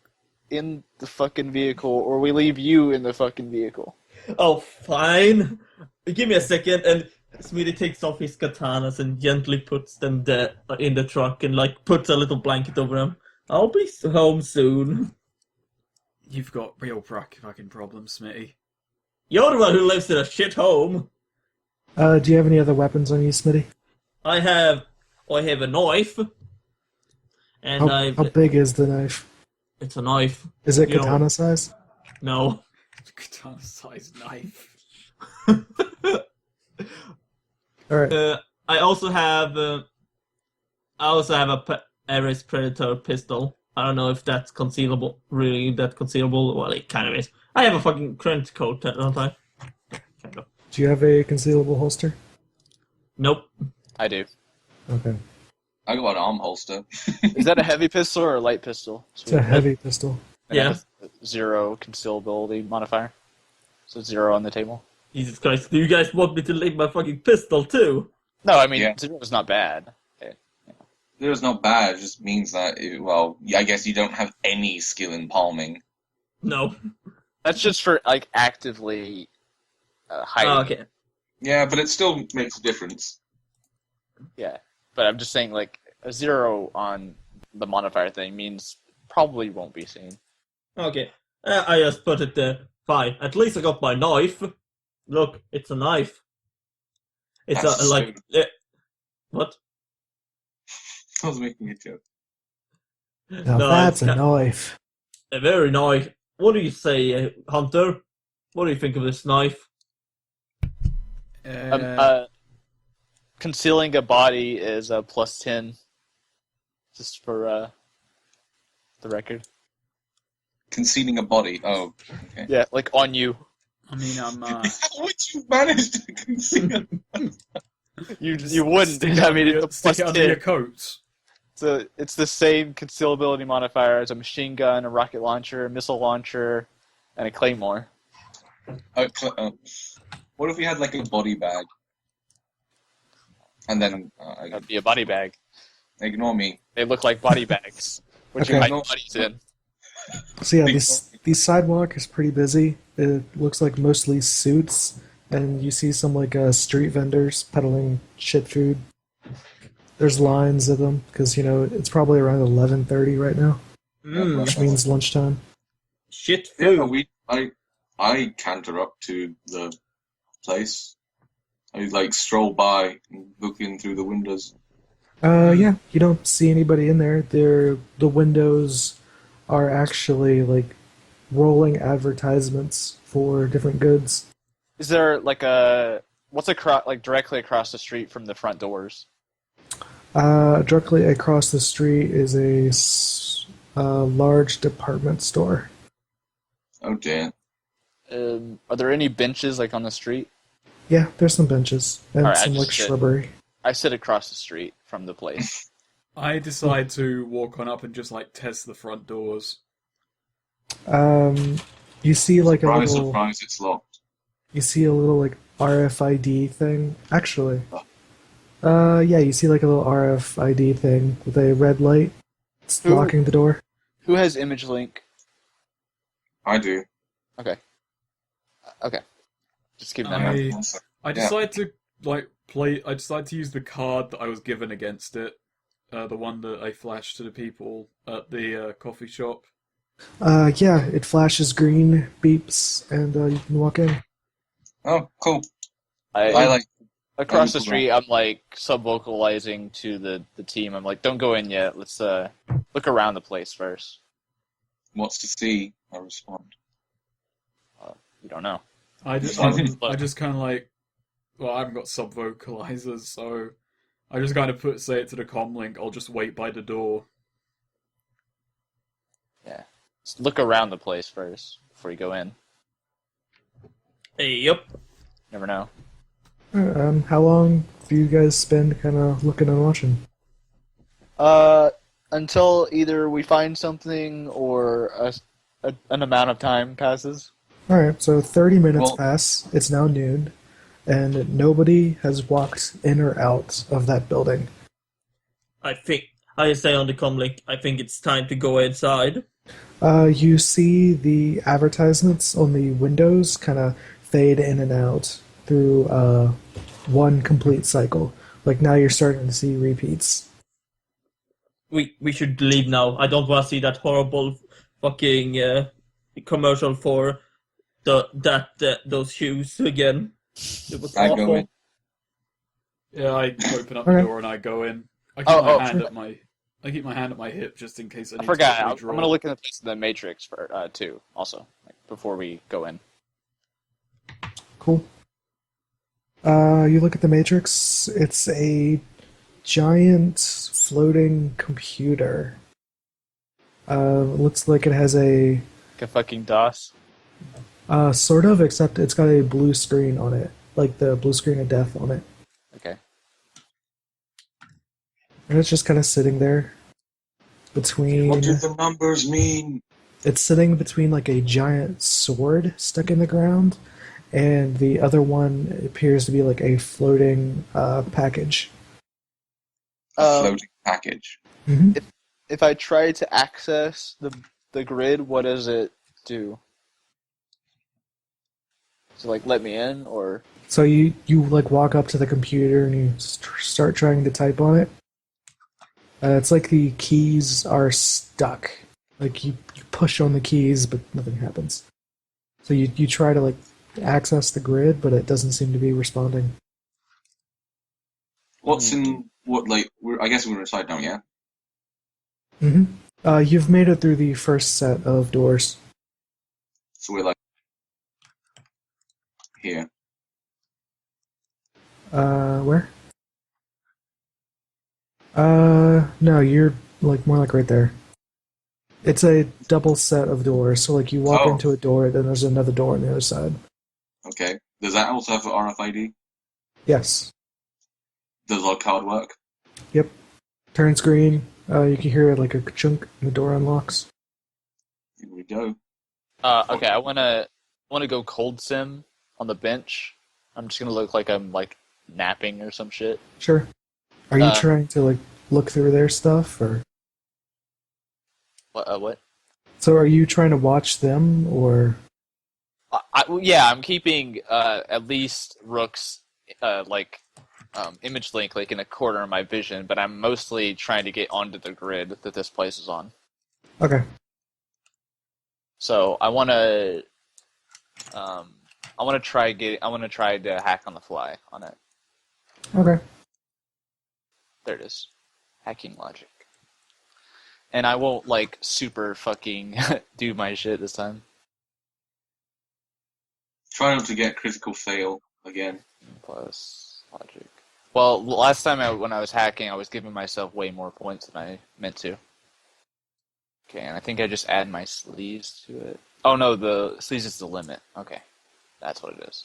in the fucking vehicle, or we leave you in the fucking vehicle. Oh, fine. Give me a second, and Smitty takes off his katanas and gently puts them there in the truck and like puts a little blanket over them. I'll be home soon. You've got real fucking problems, Smitty. You're the one who lives in a shit home. Do you have any other weapons on you, Smitty? I have a knife, and How big is the knife? it's a knife. Is it You know- katana size? No. Katana-sized knife. Alright. I also have a Ares Predator pistol. I don't know if that's concealable. Really, that concealable? Well, it kind of is. I have a fucking trench coat, don't I? Kind of. Do you have a concealable holster? Nope. I do. Okay. I got an arm holster. Is that a heavy pistol or a light pistol? It's a heavy pistol. And Yeah. it has 0 concealability modifier. So 0 on the table. Jesus Christ, do you guys want me to leave my fucking pistol too? No, I mean, Yeah. 0 is not bad. It's not bad. It just means that, I guess you don't have any skill in palming. No. That's just for, like, actively hiding. Oh, okay. Yeah, but it still makes a difference. Yeah. But I'm just saying, like, a 0 on the modifier thing means probably won't be seen. Okay. I just put it there. Fine. At least I got my knife. Look, it's a knife. It's That's what? I was making a joke. Now No, that's a it's knife. a very nice. What do you say, Hunter? What do you think of this knife? Concealing a body is a +10. Just for the record. Concealing a body. Oh, okay. Yeah, like on you. I mean, I'm How would you manage to conceal? You wouldn't. stick I mean, it's a stick it under your +10. coat. So it's the same concealability modifier as a machine gun, a rocket launcher, a missile launcher, and a claymore. What if we had like a body bag? And then That'd be a body bag. ignore me. They look like body bags, which Okay. you hide bodies in. So yeah, the sidewalk is pretty busy. It looks like mostly suits, and you see some like street vendors peddling shit food. There's lines of them because it's probably around 11:30 right now, which means lunchtime. Shit Yeah, food. I canter up to the place. I like stroll by, and look in through the windows. Yeah, you don't see anybody in there. The windows are actually like rolling advertisements for different goods. Is there like what's directly across the street from the front doors? Directly across the street is a large department store. Oh dear. Are there any benches like on the street? Yeah, there's some benches and Alright, I some just like sit. shrubbery. I sit across the street from the place. I decide to walk on up and just like test the front doors. You see like Surprise, a little. surprise, it's locked. You see a little like RFID thing. Actually, yeah, you see like a little RFID thing with a red light. It's Who- locking the door. Who has image link? I do. Okay. Okay. Just keep that I- in mind. I decide to I decided to use the card that I was given against it, the one that I flashed to the people at the coffee shop. Yeah, it flashes green, beeps, and you can walk in. Oh, cool. I I like. across the look street, I'm like sub-vocalizing to the team. I'm like, don't go in yet. Let's look around the place first. What's to see? I respond. You don't know. I just, I I, think- I just kind of like, well, I haven't got sub vocalizers, so I just kind of say it to the comm link. I'll just wait by the door. Yeah. Just look around the place first before you go in. Hey, yep. Never know. How long do you guys spend kind of looking and watching? Until either we find something or an amount of time passes. Alright, so 30 minutes Well- pass, it's now noon, and nobody has walked in or out of that building. I say on the comlink, I think it's time to go inside. You see the advertisements on the windows kind of fade in and out through one complete cycle. Like now you're starting to see repeats. We should leave now. I don't want to see that horrible fucking commercial for those shoes again. It was I go awful. in. Yeah, I open up Okay. the door and I go in. I keep my hand at my hip just in case I I need forgot. to I'm redraw. gonna look in the place of the Matrix for too. Also, like, before we go in. Cool. You look at the Matrix, it's a giant floating computer. Looks like it has a Like a fucking DOS. sort of, except it's got a blue screen on it, like the blue screen of death on it. Okay. And it's just kind of sitting there between. What do the numbers mean? It's sitting between like a giant sword stuck in the ground, and the other one appears to be like a floating package. A floating package. Mm-hmm. If I try to access the grid, what does it do? So like let me in or So you like walk up to the computer and you start trying to type on it. It's like the keys are stuck. Like you push on the keys, but nothing happens. So you try to like access the grid, but it doesn't seem to be responding. What's in what? Like, I guess we're inside now, yeah. Mm-hmm. You've made it through the first set of doors. So we're like here. Where? No, you're like more like right there. It's a double set of doors, so like you walk Oh. into a door, then there's another door on the other side. Okay. Does that also have RFID? Yes. Does our card work? Yep. Turns green. You can hear like a chunk, and the door unlocks. Here we go. okay, I wanna go cold sim on the bench. I'm just gonna look like I'm like napping or some shit. Sure. Are you Uh, trying to like look through their stuff, or What? so? Are you trying to watch them, or Yeah, I'm keeping at least Rook's image link like in a corner of my vision, but I'm mostly trying to get onto the grid that this place is on. okay? So I wanna try to hack on the fly on it. Okay. There it is. Hacking logic. And I won't like super fucking do my shit this time. Try not to get critical fail again. Plus logic. Well, last time when I was hacking, I was giving myself way more points than I meant to. Okay, and I think I just add my sleeves to it. Oh no, the sleeves is the limit. Okay, that's what it is.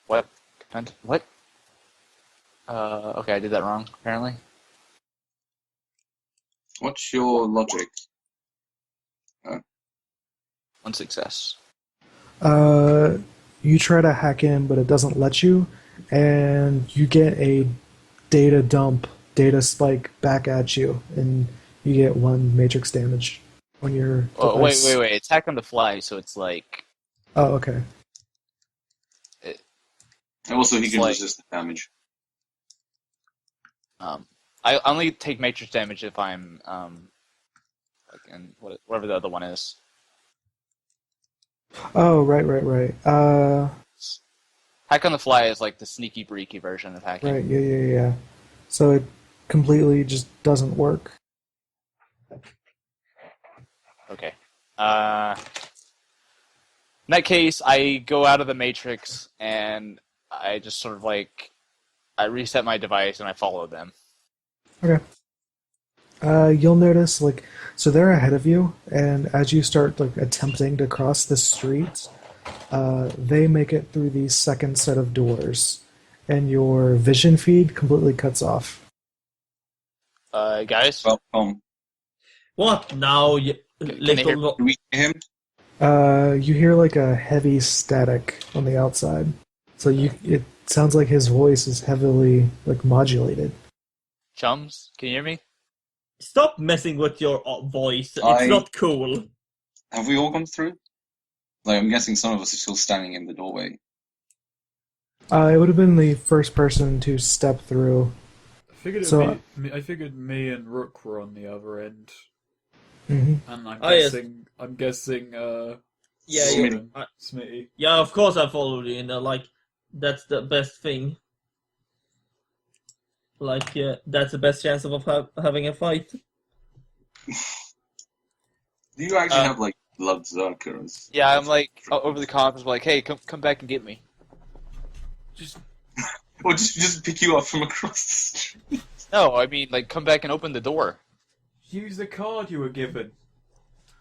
What? What? Okay, I did that wrong, apparently. What's your logic? One success. You try to hack in, but it doesn't let you, and you get a data spike back at you, and you get 1 matrix damage on your Oh, device. wait. It's hack on the fly, so it's like... Oh, okay. And also, he It's can like- resist the damage. I only take matrix damage if I'm like in whatever the other one is. Oh, right. Hack on the fly is like the sneaky breaky version of hacking. Right, yeah. So it completely just doesn't work. Okay. In that case, I go out of the matrix and I just sort of like I reset my device and I follow them. Okay. You'll notice, like, so they're ahead of you, and as you start, like, attempting to cross the street, they make it through the second set of doors, and your vision feed completely cuts off. Guys, Welcome. What now, you Can I little... Do we hear him? You hear, like, a heavy static on the outside. So it sounds like his voice is heavily, like, modulated. chums, can you hear me? Stop messing with your voice. It's I- not cool. Have we all gone through? Like, I'm guessing some of us are still standing in the doorway. It would have been the first person to step through. I figured So- it'd be, I figured me and Rook were on the other end, Mhm. and I'm Oh, yes. guessing. Yeah, Smitty. I- Smitty. Yeah, of course I followed you, like, that's the best thing. Like, that's the best chance of having a fight. Do you actually have, like, blood zerkers? Yeah, I'm like over the comms, like, hey, come back and get me. Just Or just pick you up from across the street? No, I mean like come back and open the door. use the card you were given.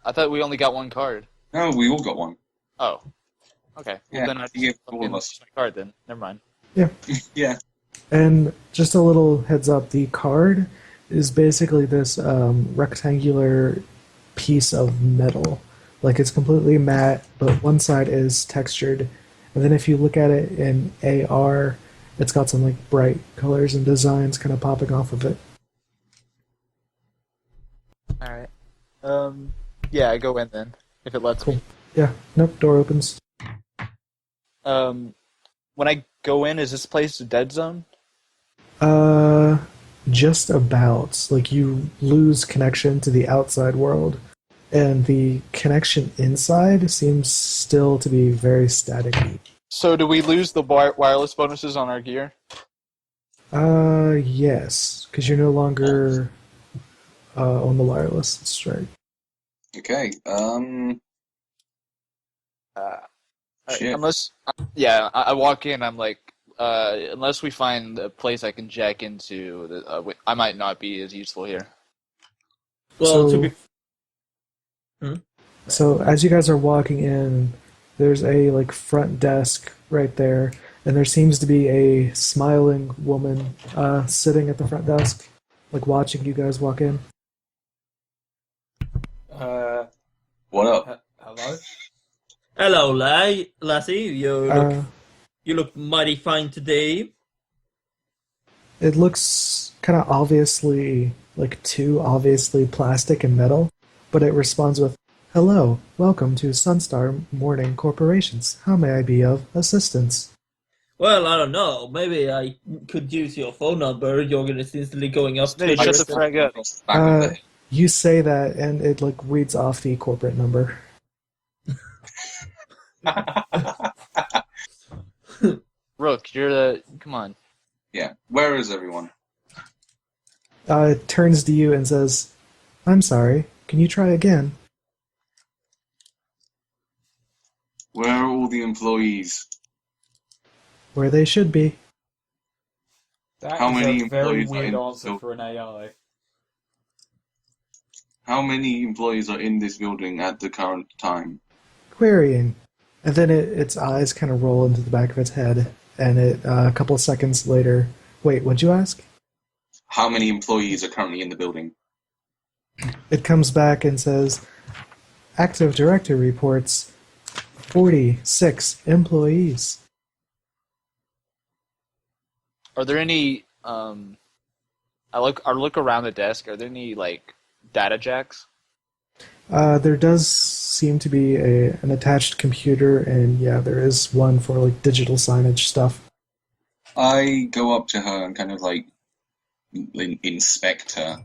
I thought we only got one card. No, we all got one. Oh, okay. Well, Yeah, then I he gave just all of fucking us. use my card then. Never mind. Yeah. And just a little heads up, the card is basically this rectangular piece of metal. Like it's completely matte, but one side is textured. And then if you look at it in AR, it's got some like bright colors and designs kind of popping off of it. All right. Yeah, I go in then if it lets me. Yeah, nope, door opens. When I go in, is this place a dead zone? Just about. Like you lose connection to the outside world, and the connection inside seems still to be very staticky. So do we lose the wireless bonuses on our gear? Yes, because you're no longer on the wireless. That's right. Okay. Shit. Unless, I walk in. I'm like, unless we find a place I can jack into, I might not be as useful here. Well, So- to be... So as you guys are walking in, there's a like front desk right there, and there seems to be a smiling woman sitting at the front desk, like watching you guys walk in. What up? Hello. Hello, lassie. Uh, You look mighty fine today. it looks kind of obviously like too obviously plastic and metal, but it responds with, "Hello, welcome to Sunstar Morning Corporations. How may I be of assistance?" Well, I don't know. Maybe I could use your phone number. You're instantly going up to Smitty, shut the your- frag up. Across the back of the head. You say that, and it like reads off the corporate number. Rook, you're the. Come on. Yeah. Where is everyone? It turns to you and says, "I'm sorry. Can you try again?" Where are all the employees? Where they should be. That How is many a very employees are weird in- answer for an AI. How many employees are in this building at the current time? Querying. And then its eyes kind of roll into the back of its head, and a couple of seconds later, wait, what'd you ask? How many employees are currently in the building? It comes back and says, Active Directory reports 46 employees. Are there any? I look around the desk. Are there any like data jacks? There does seem to be an attached computer, and yeah, there is one for like digital signage stuff. I go up to her and kind of like inspect her.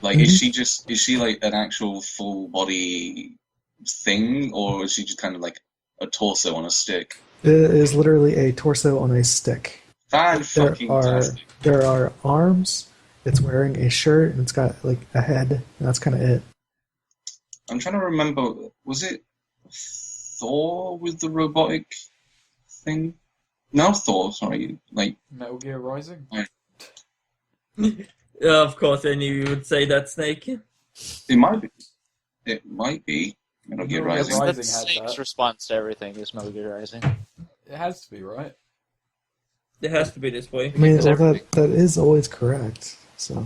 Like, is she like an actual full body thing, or is she just kind of like a torso on a stick? It is literally a torso on a stick. Fan There fucking are tastic. there are arms. It's wearing a shirt and it's got like a head. And that's kind of it. I'm trying to remember. Was it Thor with the robotic thing? No, Thor. Sorry, like Metal Gear Rising. Yeah, of course, I knew you would say that, Snake. it might be. It might be. Metal Gear Metal Gear Rising. Rising That's had Snake's that. response to everything is Metal Gear Rising. It has to be, right? It has to be this way. I mean, Because well, everything- that is always correct. So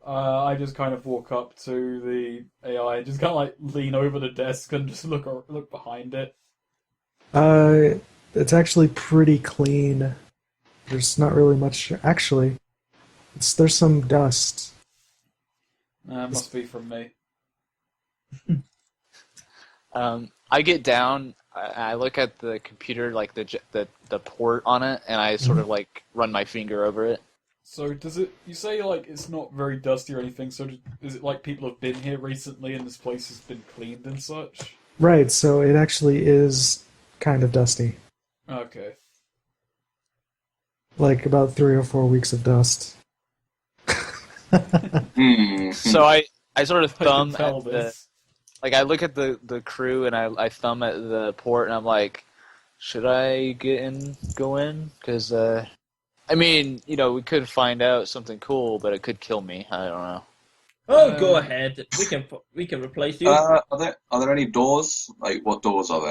I just kind of walk up to the AI and just kind of like lean over the desk and just look behind it. it's actually pretty clean. There's not really much. Actually, there's some dust. It must be from me. I get down. I look at the computer, like the port on it, and I sort of like run my finger over it. So does it? You say like it's not very dusty or anything. So is it like people have been here recently and this place has been cleaned and such? Right. So it actually is kind of dusty. Okay. Like about 3 or 4 weeks of dust. So I sort of I can thumb tell at the. this. Like, I look at the crew and I thumb at the port and I'm like, should I go in? Because, I mean, you know, we could find out something cool, but it could kill me. I don't know. Oh, go ahead. We can replace you. Are there any doors? Like, what doors are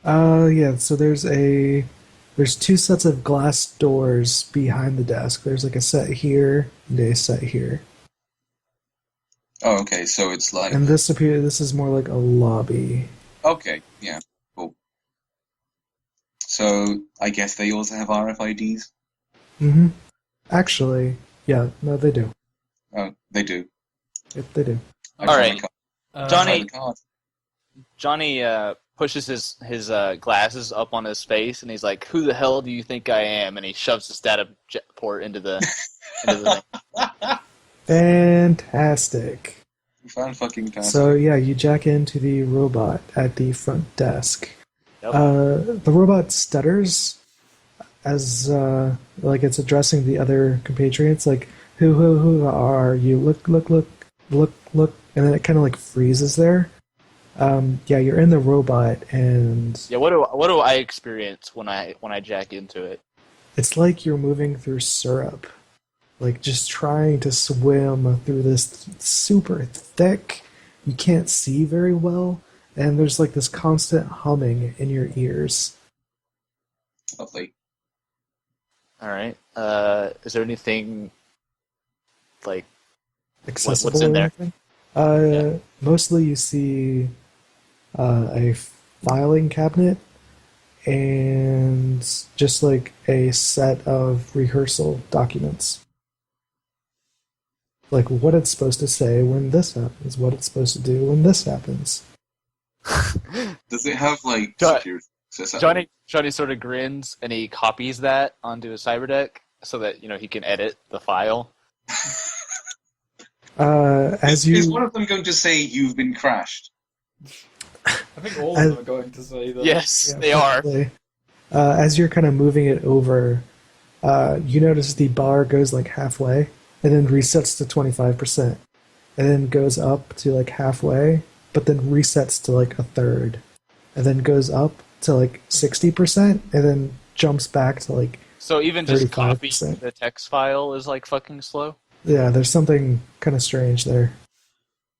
there? Yeah, so there's 2 sets of glass doors behind the desk. There's like a set here and a set here. Oh, okay, so it's like... And this is more like a lobby. Okay, yeah, cool. So, I guess they also have RFIDs? Mm-hmm. Actually, yeah, no, they do. Oh, they do. Yep, they do. I All found right. the card. Johnny- I found the card. Johnny pushes his glasses up on his face and he's like, "Who the hell do you think I am?" And he shoves his data port into the thing. Fantastic. Fan-fucking-tastic. So yeah, you jack into the robot at the front desk. Yep. The robot stutters as like it's addressing the other compatriots, like who are you? Look, and then it kind of like freezes there. Yeah, you're in the robot, and Yeah, what do I experience when I jack into it? it's like you're moving through syrup, like just trying to swim through this super thick. You can't see very well, and there's like this constant humming in your ears. Lovely. All right. Is there anything like Accessible what's in or there? anything? Mostly you see a filing cabinet and just like a set of rehearsal documents. Like what it's supposed to say when this happens, what it's supposed to do when this happens. Does it have, like, Jo- security access? Johnny sort of grins and he copies that onto his cyberdeck so that he can edit the file. As Is you one of them going to say, "You've been crashed"? I think all of them are going to say that. Yes, Yeah, they are. probably. As you're kind of moving it over, you notice the bar goes like halfway and then resets to 25%, and then goes up to like halfway, but then resets to like a third, and then goes up to like 60%, and then jumps back to like, So even just 35%. copying the text file is like fucking slow. yeah, there's something kind of strange there.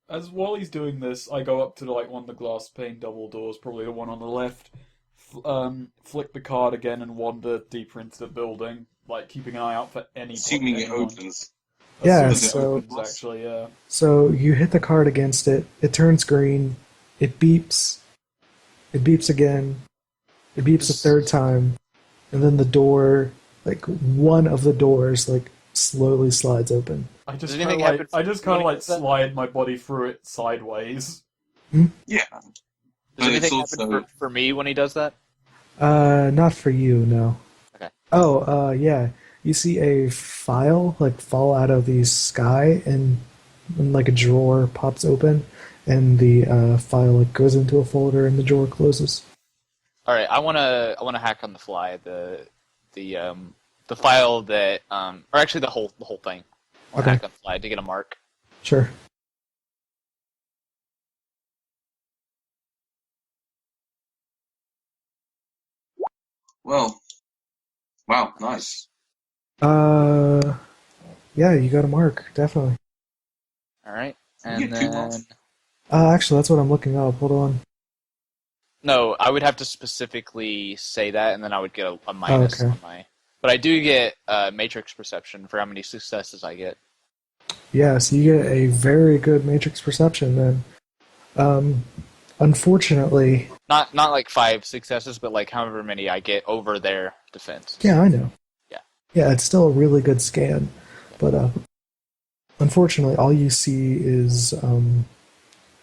As while he's doing this, I go up to like one of the glass pane double doors, probably the one on the left. Flick the card again and wander deeper into the building, like keeping an eye out for any. Assuming it anyone. opens. Yeah, As soon as it so- opens, actually, yeah. So you hit the card against it, it turns green, it beeps again, it beeps a third time, and then the door, like one of the doors, like slowly slides open. I just Does kind anything of like, happen I just kind of when he like does that? slide my body through it sideways. Yeah. Does But it's anything also... happen for me when he does that? Not for you, no. Okay. Yeah. You see a file like fall out of the sky, and like a drawer pops open, and the file like goes into a folder, and the drawer closes. All right, I wanna hack on the fly the file that or actually the whole thing. I wanna Okay, hack on the fly to get a mark. sure. Well, wow, nice. Uh, yeah, you got a mark, definitely. All right, You and get 2 marks. then Actually, that's what I'm looking up. Hold on. no, I would have to specifically say that, and then I would get a Oh, minus okay. on my. But I do get matrix perception for how many successes I get. Yeah, so you get a very good matrix perception then. Um, unfortunately, Not like 5 successes, but like however many I get over their defense. yeah, I know. Yeah. Yeah, it's still a really good scan, but unfortunately, all you see is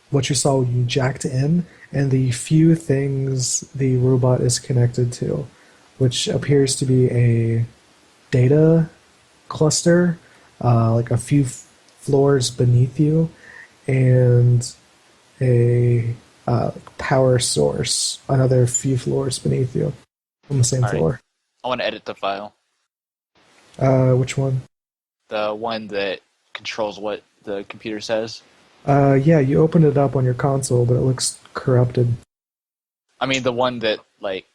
what you saw when you jacked in, and the few things the robot is connected to, which appears to be a data cluster, like a few floors beneath you, and a power source another few floors beneath you on the same All right. floor. I want to edit the file. Which one? The one that controls what the computer says. Yeah, you opened it up on your console, but it looks corrupted. I mean, the one that like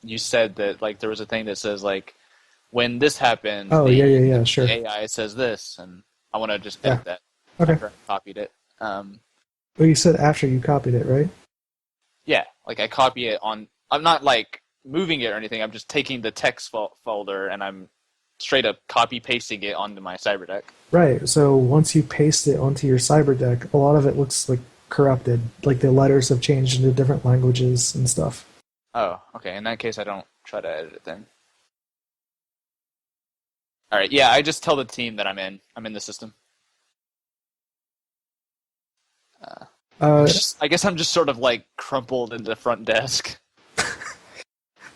you said that like there was a thing that says like when this happens, Oh, yeah, sure. the AI says this, and I want to just Yeah. edit that Okay. after I copied it. Well, you said after you copied it, right? Yeah, like I copy it on. I'm not like moving it or anything. I'm just taking the text folder and I'm straight up copy pasting it onto my CyberDeck. Right. So once you paste it onto your CyberDeck, a lot of it looks like corrupted. Like the letters have changed into different languages and stuff. Oh, okay. In that case, I don't try to edit it then. All right. Yeah, I just tell the team that I'm in. I'm in the system. Uh, I guess I'm just sort of like crumpled into the front desk.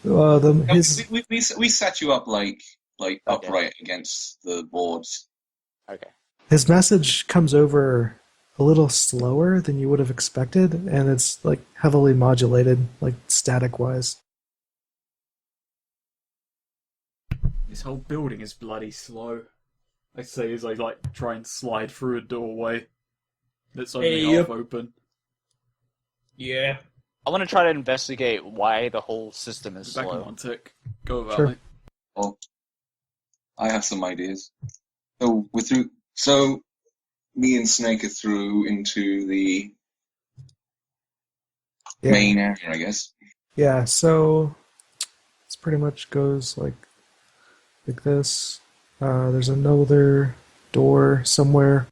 his We set you up like Okay. upright against the boards. Okay. his message comes over a little slower than you would have expected, and it's like heavily modulated, like static wise. This whole building is bloody slow. I say as I like try and slide through a doorway that's only Hey, half open. Yeah. I want to try to investigate why the whole system is Back in slow. one tick. Go about Sure. it. Well, I have some ideas. So we're through. So me and Snake are through into the Yeah. main area, I guess. Yeah, so it's pretty much goes like this. There's another door somewhere,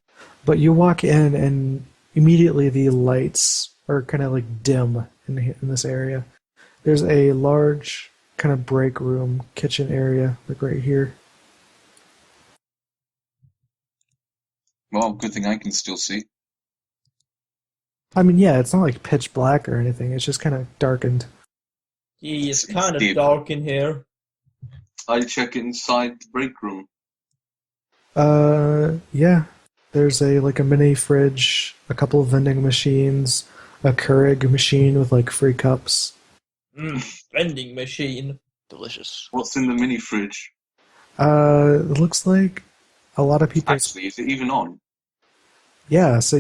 but you walk in and immediately the lights are kind of like dim in this area. There's a large kind of break room kitchen area like right here. Well, good thing I can still see. I mean, yeah, it's not like pitch black or anything. It's just kind of darkened. Yeah, it's It's kind of dim. dark in here. I check inside the break room. Yeah. There's a mini fridge, a couple of vending machines, a Keurig machine with like free cups. Vending machine. Delicious. What's in the mini fridge? It looks like a lot of people. Actually, is it even on? Yeah, so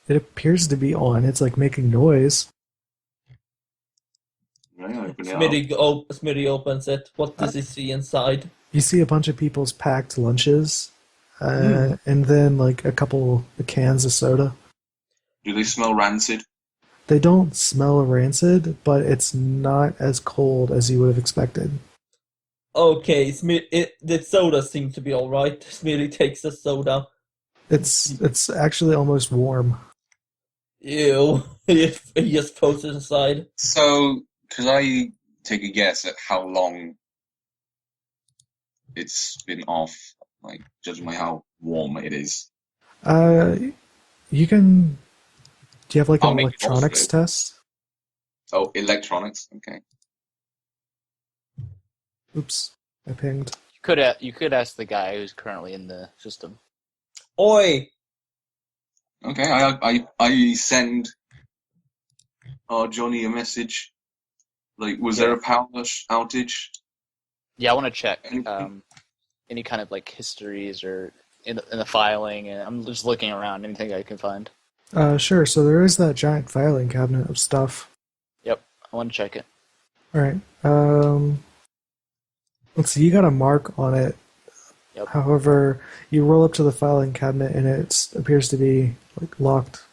it appears to be on. It's like making noise. Right, open it up. Smitty opens it. What does he see inside? You see a bunch of people's packed lunches, and then like a couple of cans of soda. Do they smell rancid? They don't smell rancid, but it's not as cold as you would have expected. Okay, the soda seems to be alright. Smitty takes the soda. It's actually almost warm. Ew. He just puts it aside. So, could I take a guess at how long it's been off? Like, judging by how warm it is. You can. Do you have like I'll an make it electronics also. test? Oh, electronics. Okay. Oops. I pinged. You could ask the guy who's currently in the system. Oi! Okay, I send Johnny a message. Like, was there a power outage? Yeah, I want to check Anything? any kind of like histories or in the filing, and I'm just looking around anything I can find. Sure, so there is that giant filing cabinet of stuff. Yep, I want to check it. Alright, let's see, you got a mark on it. Yep. However, you roll up to the filing cabinet and it appears to be like locked